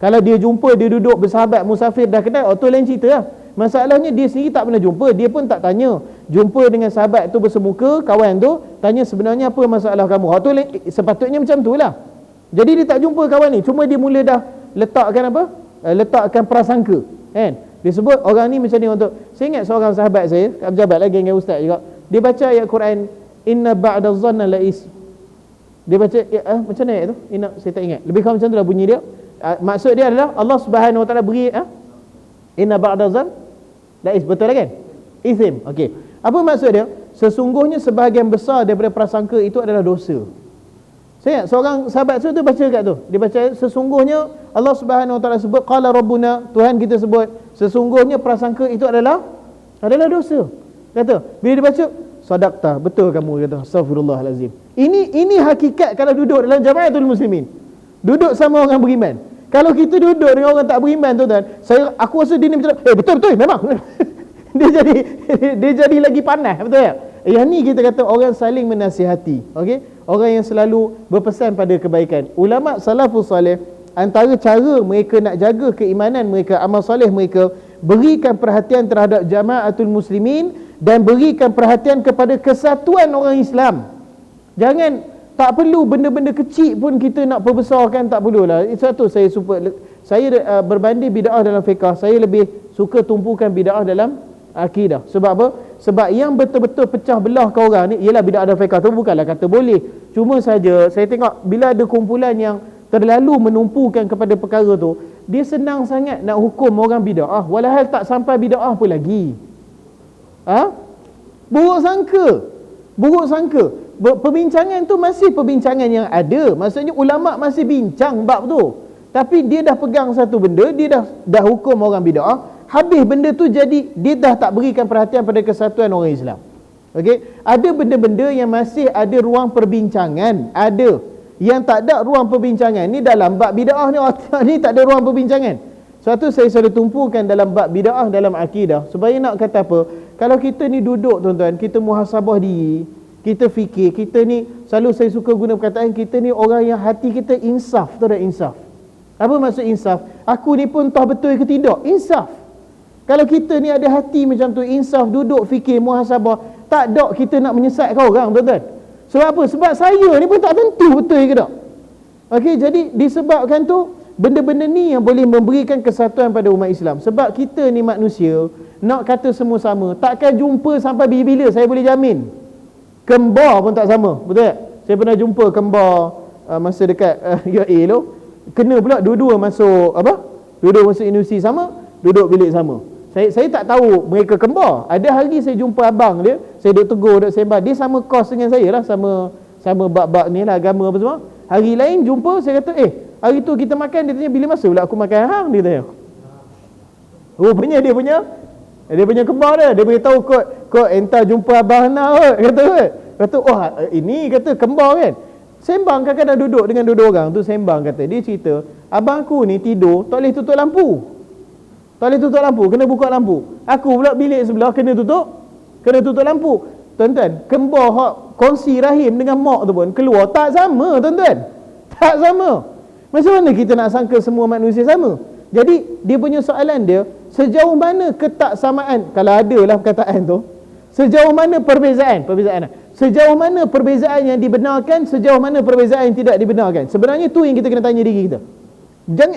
[SPEAKER 1] Kalau dia jumpa, dia duduk bersahabat musafir dah kenal, tu lain cerita lah. Masalahnya dia sendiri tak pernah jumpa, dia pun tak tanya. Jumpa dengan sahabat tu bersemuka, kawan tu tanya sebenarnya apa masalah kamu, tu sepatutnya macam tu lah. Jadi dia tak jumpa kawan ni, cuma dia mula dah letakkan apa? Letakkan prasangka, kan? Dia sebut orang ni macam ni untuk. Saya ingat seorang sahabat saya, pejabat lagi dengan ustaz juga. Dia baca ayat Quran, inna ba'da dhanna la'is. Dia baca macam mana ayat tu? Saya tak ingat. Lebih kurang macam tu lah bunyi dia. Maksud dia adalah Allah Subhanahu Wa Taala beri inna ba'da dhanna la'is, betul lah kan? Ithim. Okey. Apa maksud dia? Sesungguhnya sebahagian besar daripada prasangka itu adalah dosa. Saya seorang sahabat tu baca kat tu. Dia baca sesungguhnya Allah Subhanahu Wa Taala sebut qala rabbuna, Tuhan kita sebut sesungguhnya prasangka itu adalah dosa. Kata, bila dia baca sadaqta, betul kamu, kata astagfirullahalazim. Ini hakikat kalau duduk dalam jamaatul muslimin. Duduk sama orang beriman. Kalau kita duduk dengan orang tak beriman tuan-tuan, aku rasa dia ni macam betul memang. dia jadi lagi panas, betul tak? Yang ni kita kata orang saling menasihati. Okey? Orang yang selalu berpesan pada kebaikan. Ulama salafus salih, antara cara mereka nak jaga keimanan mereka, amal soleh mereka, berikan perhatian terhadap jamaatul muslimin dan berikan perhatian kepada kesatuan orang Islam. Jangan, tak perlu benda-benda kecil pun kita nak perbesarkan, tak perlulah. Itu satu saya berbanding bid'ah dalam fiqh, saya lebih suka tumpukan bid'ah dalam akidah. Sebab apa? Sebab yang betul-betul pecah belah ke orang ni ialah bid'ah dalam fiqh tu, bukanlah kata boleh. Cuma saja saya tengok bila ada kumpulan yang terlalu menumpukan kepada perkara tu, dia senang sangat nak hukum orang bid'ah, walhal tak sampai bid'ah pun lagi. Buruk sangka. Perbincangan tu masih perbincangan yang ada. Maksudnya ulama masih bincang bab tu. Tapi dia dah pegang satu benda, dia dah hukum orang bid'ah. Habis benda tu jadi dia dah tak berikan perhatian pada kesatuan orang Islam. Okey, ada benda-benda yang masih ada ruang perbincangan, ada yang tak ada ruang perbincangan. Ni dalam bab bid'ah ni tak ada ruang perbincangan. Sebab tu saya selalu tumpukan dalam bab bid'ah dalam akidah, supaya nak kata apa? Kalau kita ni duduk tuan-tuan, kita muhasabah diri, kita fikir, kita ni selalu saya suka guna perkataan, kita ni orang yang hati kita insaf, tu dah insaf. Apa maksud insaf? Aku ni pun tahu betul ke tidak? Insaf. Kalau kita ni ada hati macam tu, insaf, duduk fikir, muhasabah, tak ada kita nak menyesatkan orang, tuan-tuan. Sebab apa? Sebab saya ni pun tak tentu betul ke tak. Okey, jadi disebabkan tu benda-benda ni yang boleh memberikan kesatuan pada umat Islam. Sebab kita ni manusia, nak kata semua sama, takkan jumpa sampai bila-bila, saya boleh jamin. Kembar pun tak sama, betul tak? Saya pernah jumpa kembar masa dekat UAE tu, kena pula dua-dua masuk dua-dua masuk universiti sama, duduk bilik sama. Saya tak tahu mereka kembar. Ada hari saya jumpa abang dia, saya duduk tegur, duduk sembah. Dia sama kos dengan saya lah, sama bab-bab ni lah, agama apa semua. Hari lain jumpa, saya kata, hari tu kita makan, dia tanya bila masuk pula aku makan hang, dia tanya. Rupanya dia punya kembar dia beritahu kod entah jumpa abang nak kata ini kata kembar kan. Sembang kadang-kadang duduk dengan dua orang tu, sembang, kata dia cerita, abang aku ni tidur tak boleh tutup lampu. Kena buka lampu. Aku pula bilik sebelah kena tutup lampu. Tuan-tuan, kembar hak kongsi rahim dengan mak tu pun keluar tak sama, tuan-tuan. Tak sama. Macam mana kita nak sangka semua manusia sama? Jadi dia punya soalan dia, sejauh mana ketaksamaan, kalau ada lah perkataan tu, sejauh mana perbezaan sejauh mana perbezaan yang dibenarkan, sejauh mana perbezaan yang tidak dibenarkan. Sebenarnya tu yang kita kena tanya diri kita.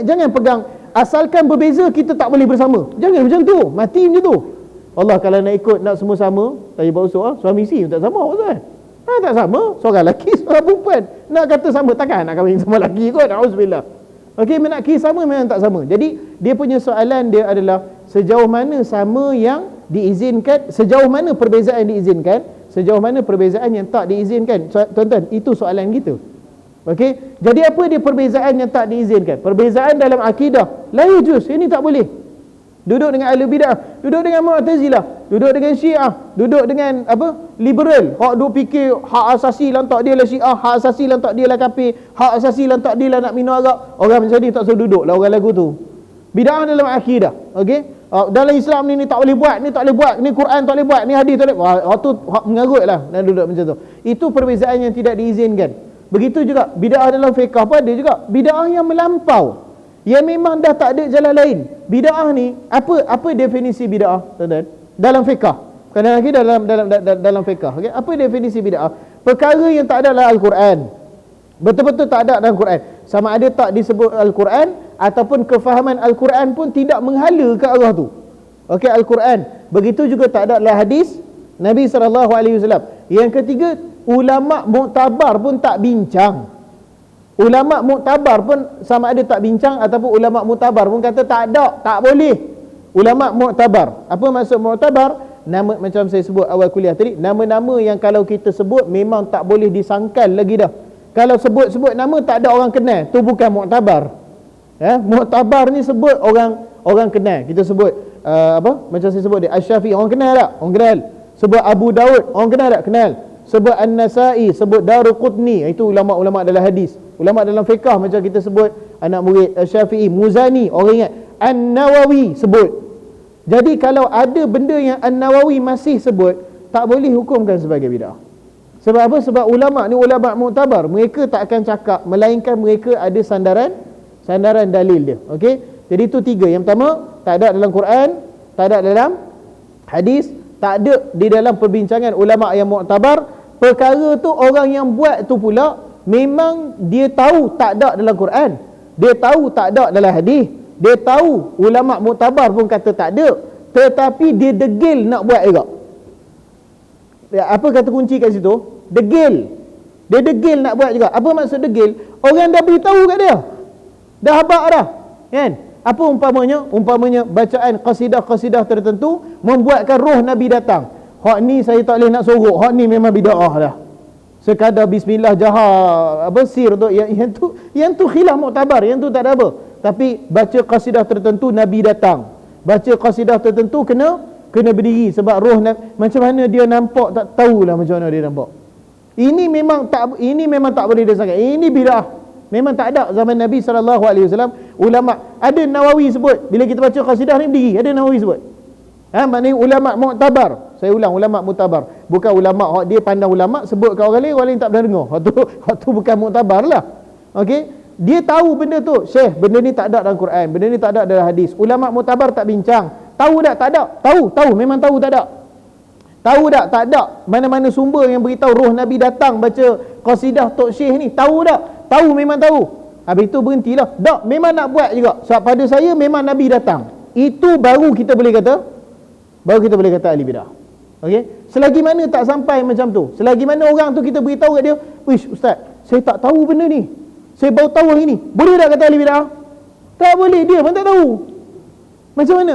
[SPEAKER 1] Jangan pegang asalkan berbeza kita tak boleh bersama. Jangan macam tu, mati macam tu. Allah kalau nak ikut nak semua sama, tanya Pak Usul, suami isteri tak sama Ustaz. Tak sama, seorang lelaki, seorang perempuan. Nak kata sama, takkan nak kahwin sama lelaki kot, auzubillah. Okey, nak kira sama memang tak sama. Jadi dia punya soalan dia adalah sejauh mana sama yang diizinkan, sejauh mana perbezaan diizinkan, sejauh mana perbezaan yang tak diizinkan. Tuan-tuan, itu soalan kita. Okey, jadi apa dia perbezaan yang tak diizinkan? Perbezaan dalam akidah, la yujuz, ini tak boleh. Duduk dengan ahli bidah, duduk dengan Mu'tazilah, duduk dengan Syiah, duduk dengan liberal. Hak duk fikir hak asasi lantak dia lah Syiah, hak asasi lantak dia lah kafir, hak asasi lantak dia lah nak minum arak. Orang macam ni tak suruh duduk lah orang lagu tu. Bidah dalam akidah. Okey, dalam Islam ni tak boleh buat, ni tak boleh buat, ni Quran tak boleh buat, ni hadis tak boleh. Hak tu mengarut lah nak duduk macam tu. Itu perbezaan yang tidak diizinkan. Begitu juga bid'ah dalam fiqh pun ada juga. Bid'ah yang melampau, yang memang dah tak ada jalan lain. Bid'ah ni apa definisi bid'ah, tuan-tuan? Dalam fiqh. Kadang-kadang kita dalam fiqh. Okey, apa definisi bid'ah? Perkara yang tak ada dalam Al-Quran. Betul-betul tak ada dalam Quran. Sama ada tak disebut Al-Quran ataupun kefahaman Al-Quran pun tidak menghala ke arah tu. Okey, Al-Quran. Begitu juga tak ada dalam hadis Nabi SAW. Yang ketiga, ulama muktabar pun tak bincang. Ulama muktabar pun sama ada tak bincang ataupun ulama muktabar pun kata tak ada, tak boleh. Ulama muktabar. Apa maksud muktabar? Nama macam saya sebut awal kuliah tadi, nama-nama yang kalau kita sebut memang tak boleh disangkal lagi dah. Kalau sebut-sebut nama tak ada orang kenal, tu bukan muktabar. Ya, muktabar ni sebut orang kenal. Kita sebut macam saya sebut dia Asy-Syafi'i, orang kenal tak? Orang kenal. Sebut Abu Daud, orang kenal tak? Kenal. Sebut An-Nasa'i, sebut Daruqutni, itu ulama-ulama dalam hadis. Ulama dalam fiqh macam kita sebut anak murid Syafi'i, Muzani, orang ingat. An-Nawawi sebut. Jadi kalau ada benda yang An-Nawawi masih sebut, tak boleh hukumkan sebagai bid'ah. Sebab apa? Sebab ulama ni ulama muktabar, mereka tak akan cakap melainkan mereka ada sandaran dalil dia. Okey? Jadi itu tiga. Yang pertama, tak ada dalam Quran, tak ada dalam hadis, tak ada di dalam perbincangan ulama yang muktabar. Perkara tu orang yang buat tu pula memang dia tahu tak ada dalam Quran, dia tahu tak ada dalam hadis, dia tahu ulama muktabar pun kata tak ada, tetapi dia degil nak buat juga. Apa kata kunci kat situ? Degil. Dia degil nak buat juga. Apa maksud degil? Orang dah beritahu kat dia, dah habaq dah, kan? Apa umpamanya? Umpamanya bacaan qasidah-qasidah tertentu membuatkan roh Nabi datang. Hak ni saya tak boleh nak sorok, hak ni memang bid'ah dah. Sekadar bismillah jaha sir tu, yang tu khilaf muktabar, yang tu tak ada apa. Tapi baca qasidah tertentu Nabi datang. Baca qasidah tertentu kena berdiri sebab roh macam mana dia nampak tak tahulah macam mana dia nampak. Ini memang tak boleh disangka. Ini bid'ah. Memang tak ada zaman Nabi SAW. Ulama ada Nawawi sebut, bila kita baca qasidah ni berdiri, ada Nawawi sebut. Maknanya ulama muktabar. Saya ulang, ulama muktabar. Bukan ulama dia pandang ulama sebut kat orang lain tak pernah dengar. Hak tu bukan muktabar lah. Okey, dia tahu benda tu. Syekh, benda ni tak ada dalam Quran, benda ni tak ada dalam hadis. Ulama muktabar tak bincang. Tahu tak? Tak ada. Tahu, memang tahu tak ada. Tahu tak ada mana-mana sumber yang beritahu roh Nabi datang baca qasidah Tok Syekh ni. Tahu tak? Tahu, memang tahu. Habis itu berhentilah. Tak, memang nak buat juga. Sebab pada saya memang Nabi datang. Itu baru kita boleh kata ahli bidah. Okey? Selagi mana tak sampai macam tu, selagi mana orang tu kita beritahu kat dia, "Wish ustaz, saya tak tahu benda ni. Saya baru tahu hari ni." Boleh tak kata ahli bidah? Tak boleh, dia pun tak tahu. Macam mana?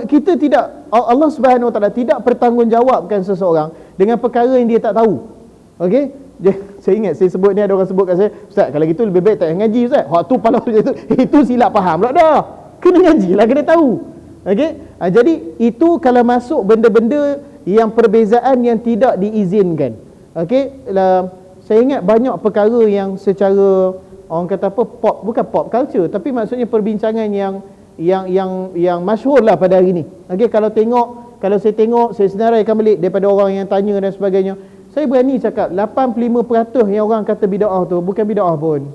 [SPEAKER 1] Kita tidak, Allah Subhanahu Wa Taala tidak bertanggungjawabkan seseorang dengan perkara yang dia tak tahu. Okey? Saya ingat saya sebut ni, ada orang sebut kat saya, "Ustaz, kalau gitu lebih baik tak payah ngaji ustaz. Hak tu pala itu silap faham pula dah. Kena ngaji lah, kena tahu." Okey? Jadi itu kalau masuk benda-benda yang perbezaan yang tidak diizinkan. Okey? Saya ingat banyak perkara yang secara orang kata apa, pop, bukan pop culture, tapi maksudnya perbincangan yang masyhur lah pada hari ni. Okey, kalau saya tengok, saya senaraikan balik daripada orang yang tanya dan sebagainya, saya berani cakap 85% yang orang kata bid'ah tu bukan bid'ah pun.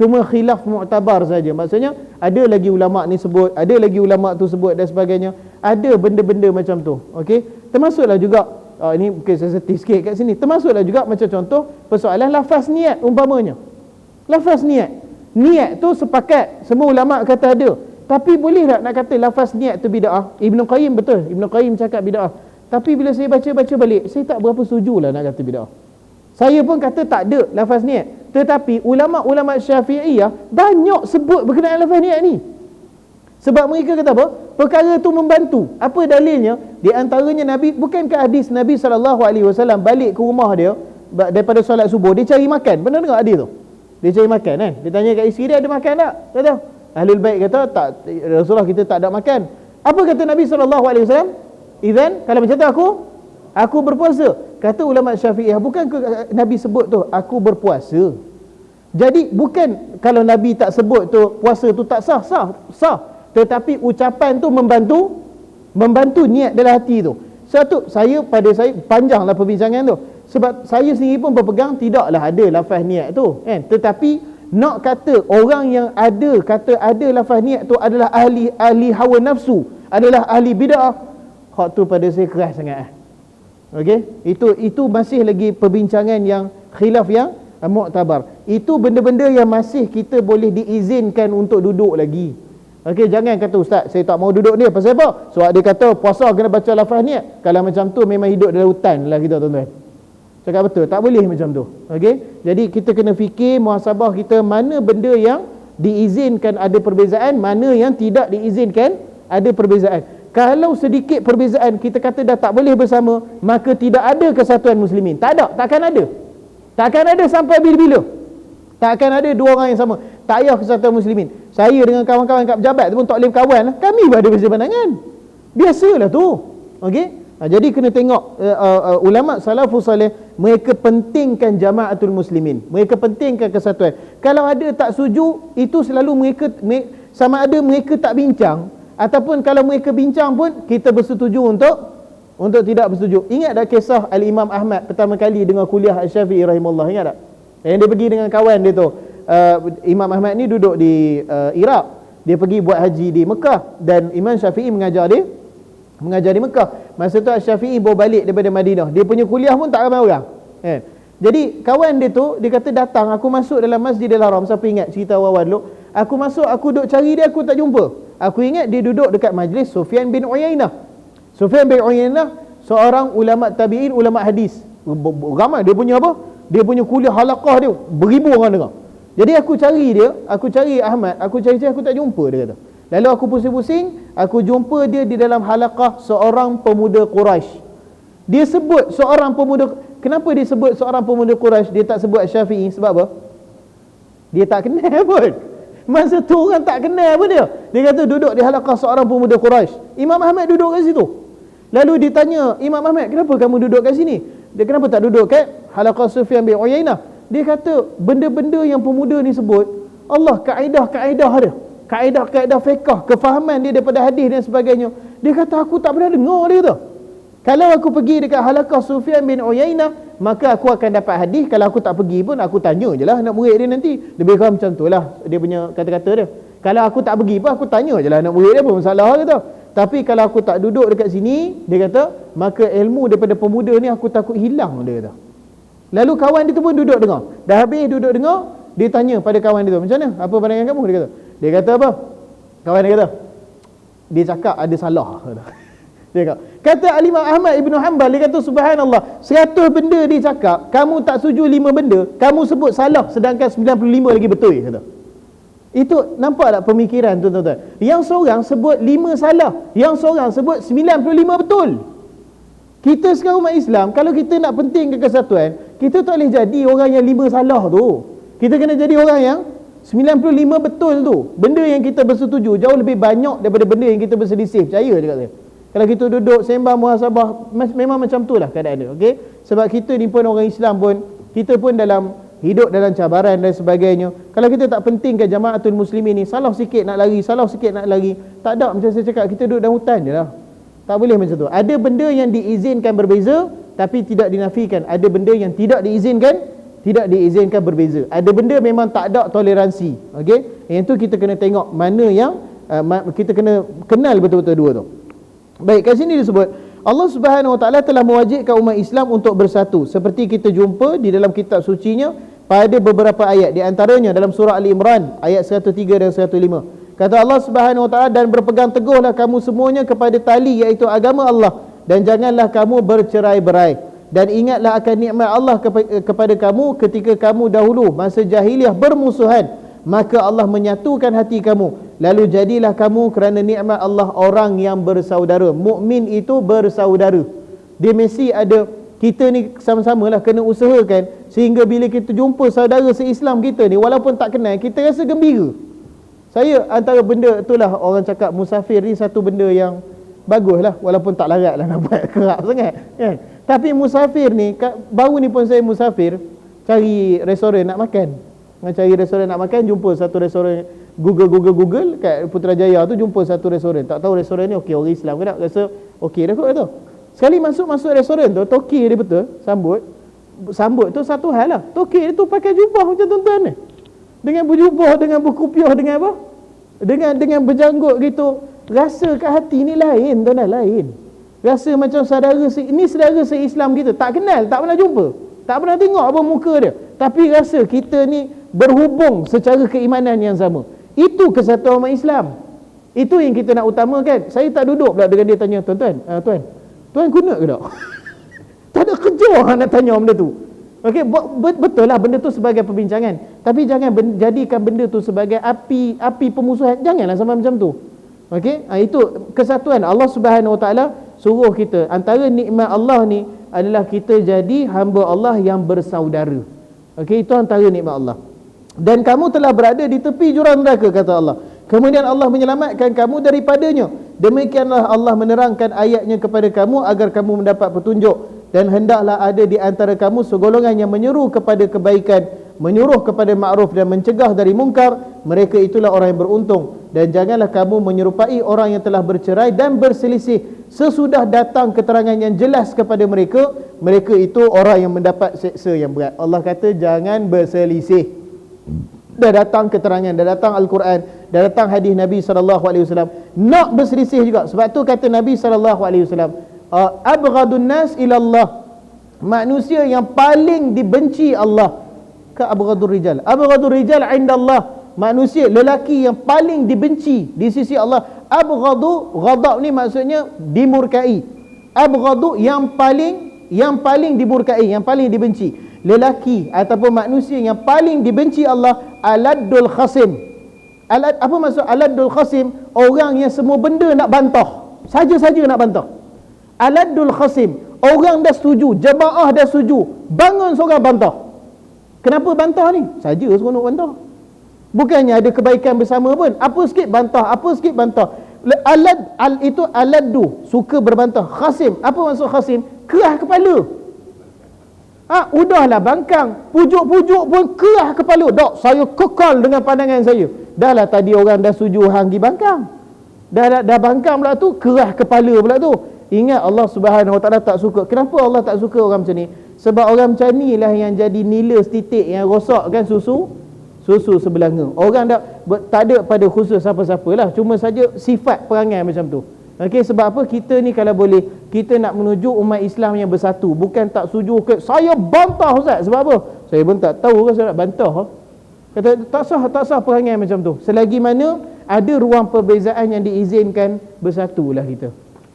[SPEAKER 1] Cuma khilaf muktabar saja. Maksudnya ada lagi ulama ni sebut, ada lagi ulama tu sebut dan sebagainya. Ada benda-benda macam tu. Okey? Termasuklah juga ini mungkin sensitif sikit kat sini. Termasuklah juga macam contoh persoalan lafaz niat umpamanya. Lafaz niat. Niat tu sepakat semua ulama kata ada. Tapi boleh tak nak kata lafaz niat tu bid'ah? Ibn Qayyim betul, Ibn Qayyim cakap bid'ah. Tapi bila saya baca balik, saya tak berapa setuju lah nak kata bid'ah. Saya pun kata tak ada lafaz niat. Tetapi ulama-ulama Syafi'iyah banyak sebut berkenaan lafaz niat ni. Sebab mereka kata apa? Perkara tu membantu. Apa dalilnya? Di antaranya Nabi, bukankah hadis Nabi SAW balik ke rumah dia daripada solat subuh, dia cari makan. Benar tak hadis tu? Dia cari makan kan? Dia tanya kat isteri dia, ada makan tak? Kata Ahlul Bait kata tak, Rasulullah kita tak ada makan. Apa kata Nabi SAW? Izan, kalau macam tu aku berpuasa. Kata ulama Syafi'iyah, bukan ke Nabi sebut tu aku berpuasa. Jadi bukan kalau Nabi tak sebut tu puasa tu tak sah. Tetapi ucapan tu membantu niat dalam hati tu. Satu, saya panjanglah perbincangan tu. Sebab saya sendiri pun berpegang tidaklah ada lafaz niat tu kan. Tetapi nak kata orang yang kata ada lafaz niat tu adalah ahli hawa nafsu, adalah ahli bid'ah, hak tu pada saya keras sangat. Okey, itu masih lagi perbincangan yang khilaf yang muktabar. Itu benda-benda yang masih kita boleh diizinkan untuk duduk lagi. Okey, jangan kata ustaz saya tak mau duduk dia. Pasal apa? Sebab dia kata puasa kena baca lafaz niat. Kalau macam tu memang hidup dalam hutan lah kita, tuan-tuan. Cakap betul, tak boleh macam tu. Okey, jadi kita kena fikir muhasabah kita, mana benda yang diizinkan ada perbezaan, mana yang tidak diizinkan ada perbezaan. Kalau sedikit perbezaan kita kata dah tak boleh bersama, maka tidak ada kesatuan muslimin. Takkan ada sampai bila-bila. Takkan ada dua orang yang sama. Tak payah kesatuan muslimin. Saya dengan kawan-kawan kat pejabat tu pun tak boleh berkawan. Kami pun ada berbeza pandangan. Biasalah tu. Okey? Jadi kena tengok ulama salafus salih, mereka pentingkan jamaatul muslimin. Mereka pentingkan kesatuan. Kalau ada tak setuju, itu selalu mereka sama ada mereka tak bincang, ataupun kalau mereka bincang pun kita bersetuju untuk tidak bersetuju. Ingat tak kisah Al-Imam Ahmad pertama kali dengar kuliah Al-Syafi'i rahimahullah? Ingat tak? Yang dia pergi dengan kawan dia tu. Imam Ahmad ni duduk di Iraq. Dia pergi buat haji di Mekah, dan Imam Syafi'i mengajar di Mekah. Masa tu Syafi'i bawa balik daripada Madinah. Dia punya kuliah pun tak ramai orang. Jadi kawan dia tu, dia kata datang, aku masuk dalam Masjidil Haram. Siapa ingat cerita awal dulu? Aku masuk, aku duduk cari dia, aku tak jumpa. Aku ingat dia duduk dekat majlis Sufyan bin Uyainah. Sufyan bin Uyainah seorang ulama tabi'in, ulama hadis. Ramai dia punya apa? Dia punya kuliah halaqah dia, beribu orang dengar. Jadi aku cari Ahmad, aku cari aku tak jumpa, dia kata. Lalu aku pusing-pusing, aku jumpa dia di dalam halaqah seorang pemuda Quraisy. Dia sebut seorang pemuda. Kenapa dia sebut seorang pemuda Quraisy? Dia tak sebut Syafi'i sebab apa? Dia tak kenal pun. Masa tu orang tak kenal pun dia. Dia kata duduk di halaqah seorang pemuda Quraisy. Imam Ahmad duduk kat situ. Lalu ditanya, Imam Ahmad, kenapa kamu duduk kat sini? Dia kenapa tak duduk kat halaqah Sufyan bin Uyainah? Dia kata benda-benda yang pemuda ni sebut, Allah kaedah-kaedah dia. Kaedah-kaedah fiqh, kefahaman dia daripada hadis dan sebagainya. Dia kata aku tak pernah dengar dia tu. Kalau aku pergi dekat halaqah Sufyan bin Uyainah, maka aku akan dapat hadis. Kalau aku tak pergi pun, aku tanya je lah anak murid dia nanti. Lebih kurang macam tu lah dia punya kata-kata dia. Kalau aku tak pergi pun, aku tanya je lah anak murid dia, pun masalah kata. Tapi kalau aku tak duduk dekat sini, dia kata, maka ilmu daripada pemuda ni aku takut hilang, dia kata. Lalu kawan dia tu pun duduk dengar. Dah habis duduk dengar, dia tanya pada kawan dia tu, macam mana? Apa pandangan kamu? Dia kata apa? Kawan dia kata, dia cakap ada salah. Dia kata Al-Imam Ahmad Ibn Hanbal, dia kata subhanallah, 100 benda dia cakap, kamu tak setuju 5 benda, kamu sebut salah, sedangkan 95 lagi betul, kata. Itu nampak tak pemikiran tu, tuan-tuan? Yang seorang sebut 5 salah, yang seorang sebut 95 betul. Kita sekarang umat Islam, kalau kita nak pentingkan kesatuan, kita tak boleh jadi orang yang 5 salah tu. Kita kena jadi orang yang 95 betul tu. Benda yang kita bersetuju jauh lebih banyak daripada benda yang kita berselisih. Percaya je kat saya. Kalau kita duduk sembang muhasabah, memang macam tu lah keadaan dia. Okay? Sebab kita ni pun orang Islam pun, kita pun hidup dalam cabaran dan sebagainya. Kalau kita tak pentingkan jamaatul muslimin ni, salah sikit nak lari, tak ada, macam saya cakap, kita duduk dalam hutan je lah. Tak boleh macam tu. Ada benda yang diizinkan berbeza, tapi tidak dinafikan. Ada benda yang tidak diizinkan berbeza. Ada benda memang tak ada toleransi. Okey? Yang tu kita kena tengok mana yang kita kena kenal betul-betul dua tu. Baik, kat sini disebut Allah Subhanahu Wa Taala telah mewajibkan umat Islam untuk bersatu, seperti kita jumpa di dalam kitab sucinya pada beberapa ayat, di antaranya dalam surah Ali Imran ayat 103 dan 105. Kata Allah Subhanahu Wa Taala, dan berpegang teguhlah kamu semuanya kepada tali, iaitu agama Allah, dan janganlah kamu bercerai-berai. Dan ingatlah akan nikmat Allah kepada kamu ketika kamu dahulu masa jahiliah bermusuhan, maka Allah menyatukan hati kamu, lalu jadilah kamu kerana nikmat Allah orang yang bersaudara. Mukmin itu bersaudara. Dia mesti ada, kita ni sama-sama lah kena usahakan sehingga bila kita jumpa saudara se-Islam kita ni, walaupun tak kenal, kita rasa gembira. Saya antara benda itulah orang cakap musafir ni satu benda yang bagus lah, walaupun tak larat lah nak buat kerap sangat kan. Tapi musafir ni, baru ni pun saya musafir cari restoran nak makan. Cari restoran nak makan, jumpa satu restoran, Google kat Putrajaya tu, jumpa satu restoran. Tak tahu restoran ni okey, orang Islam ke tak, rasa okey dah kot tu. Sekali masuk restoran tu, toki dia betul, sambut tu satu hal lah. Toki dia tu pakai jubah macam tuan-tuan ni, dengan berjubah, dengan berkupiah, dengan apa, dengan berjanggut gitu. Rasa kat hati ni lain tuan-tuan, lain. Rasa macam ni saudara se-Islam kita, tak kenal, tak pernah jumpa, tak pernah tengok apa muka dia, tapi rasa kita ni berhubung secara keimanan yang sama. Itu kesatuan umat Islam. Itu yang kita nak utamakan. Saya tak duduk pula dengan dia tanya, tuan guna ke tak? Tak ada kerja nak tanya benda tu. Okey, betul lah benda tu sebagai perbincangan, tapi jangan jadikan benda tu sebagai api pemusuhan. Janganlah sampai macam tu. Okey, itu kesatuan. Allah Subhanahu Wa Taala suruh kita, antara nikmat Allah ni adalah kita jadi hamba Allah yang bersaudara. Okey, itu antara nikmat Allah. Dan kamu telah berada di tepi jurang neraka, kata Allah, kemudian Allah menyelamatkan kamu daripadanya. Demikianlah Allah menerangkan ayatnya kepada kamu agar kamu mendapat petunjuk. Dan hendaklah ada di antara kamu segolongan yang menyeru kepada kebaikan, menyuruh kepada ma'ruf dan mencegah dari mungkar. Mereka itulah orang yang beruntung. Dan janganlah kamu menyerupai orang yang telah bercerai dan berselisih sesudah datang keterangan yang jelas kepada mereka. Mereka itu orang yang mendapat seksa yang berat. Allah kata jangan berselisih. Dah datang keterangan, dah datang Al-Quran, dah datang hadis Nabi SAW. Nak berselisih juga. Sebab tu kata Nabi SAW, abghadun nas ilallah, manusia yang paling dibenci Allah, ka abghadur rijal. Abghadur rijal indallah, manusia lelaki yang paling dibenci di sisi Allah. Abghadu, ghadab ni maksudnya dimurkai. Abghadu yang paling dimurkai, yang paling dibenci. Lelaki ataupun manusia yang paling dibenci Allah, aladul khasim. Apa maksud aladul khasim? Orang yang semua benda nak bantah, saja-saja nak bantah. Aladul khasim, orang dah setuju, jemaah dah setuju, bangun seorang bantah. Kenapa bantah ni? Saja seronok bantah. Bukannya ada kebaikan bersama pun. Apa sikit bantah, apa sikit bantah. Itu aladdu, suka berbantah. Khasim, apa maksud khasim? Kerah kepala. Udahlah bangkang, pujuk-pujuk pun kerah kepala. Dok, saya kekal dengan pandangan saya. Dahlah tadi orang dah setuju hang pergi bangkang. Dah bangkang pula tu, kerah kepala pula tu. Ingat Allah Subhanahu Wa Taala tak suka. Kenapa Allah tak suka orang macam ni? Sebab orang macam ni lah yang jadi nila setitik yang rosak kan susu sebelanga. Orang tak ada pada khusus siapa-siapa lah, cuma saja sifat perangai macam tu. Okey, sebab apa? Kita ni kalau boleh, kita nak menuju umat Islam yang bersatu, bukan tak setuju ke saya bantah Ustaz. Sebab apa? Saya pun tak tahu ke saya nak bantah. Kata tak sah perangai macam tu. Selagi mana ada ruang perbezaan yang diizinkan, bersatulah kita.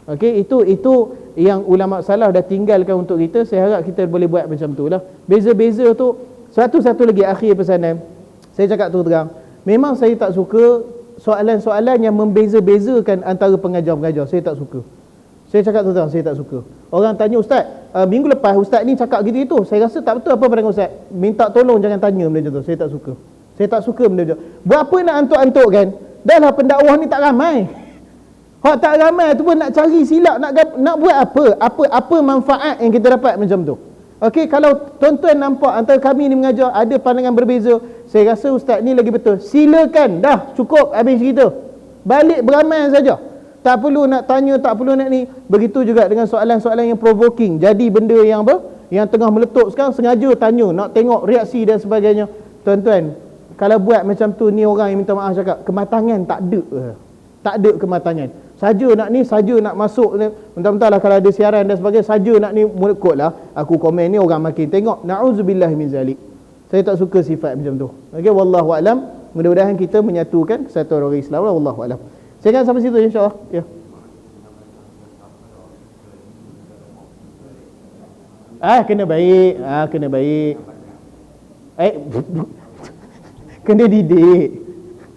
[SPEAKER 1] Okey, itu yang ulama salaf dah tinggalkan untuk kita. Saya harap kita boleh buat macam tu lah. Beza-beza tu. Satu lagi akhir pesanan, saya cakap tu terang, memang saya tak suka soalan-soalan yang membeza-bezakan antara pengajar-pengajar. Saya tak suka. Saya cakap tu terang, saya tak suka. Orang tanya, Ustaz, minggu lepas Ustaz ni cakap gitu-gitu. Saya rasa tak betul. Apa pandangan Ustaz? Minta tolong jangan tanya benda macam tu. Saya tak suka. Saya tak suka benda macam tu. Buat apa nak antuk-antuk kan? Dah lah pendakwah ni tak ramai. Hak tak ramai tu pun nak cari silap, nak buat apa manfaat yang kita dapat macam tu. Okey, kalau tuan-tuan nampak antara kami ni mengajar ada pandangan berbeza, saya rasa ustaz ni lagi betul. Silakan, dah cukup habis kita. Balik beramal saja. Tak perlu nak tanya, tak perlu nak ni. Begitu juga dengan soalan-soalan yang provoking. Jadi benda yang apa? Yang tengah meletup sekarang sengaja tanya, nak tengok reaksi dan sebagainya. Tuan-tuan, kalau buat macam tu ni orang yang minta maaf cakap kematangan tak ada. Tak ada kematangan. Saja nak masuk ni, mentah-mentah lah kalau ada siaran dan sebagainya, saja nak ni mulut kot lah, aku komen ni orang makin tengok. Na'udzubillah min zalik. Saya tak suka sifat macam tu. Okey, wallahu a'lam. Mudah-mudahan kita menyatukan kesatuan orang Islam. Wallahu alam. Saya akan sampai situ insya-Allah. Ya. Kena baik. Kena baik. Kena didik.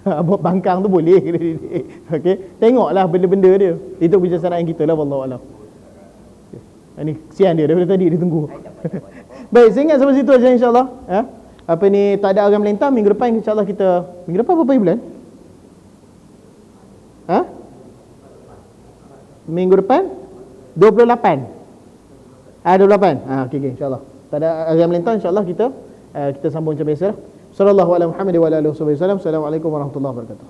[SPEAKER 1] Buat bangkang tu boleh kena didik. Okey. Tengoklah benda-benda dia. Itu kebijaksanaan kita lah, wallahu alam. Ini kesian dia daripada tadi dia tunggu. Baik, saya ingat sampai situ aja insya-Allah. Apa ni, tak ada agama melintang. Minggu depan insya-Allah kita, minggu depan berapa bulan? Minggu depan 28. 28. Okey insya-Allah. Tak ada agama melintang, insya-Allah kita sambung macam biasa. Sallallahu alaihi wa sallam. Assalamualaikum warahmatullahi wabarakatuh.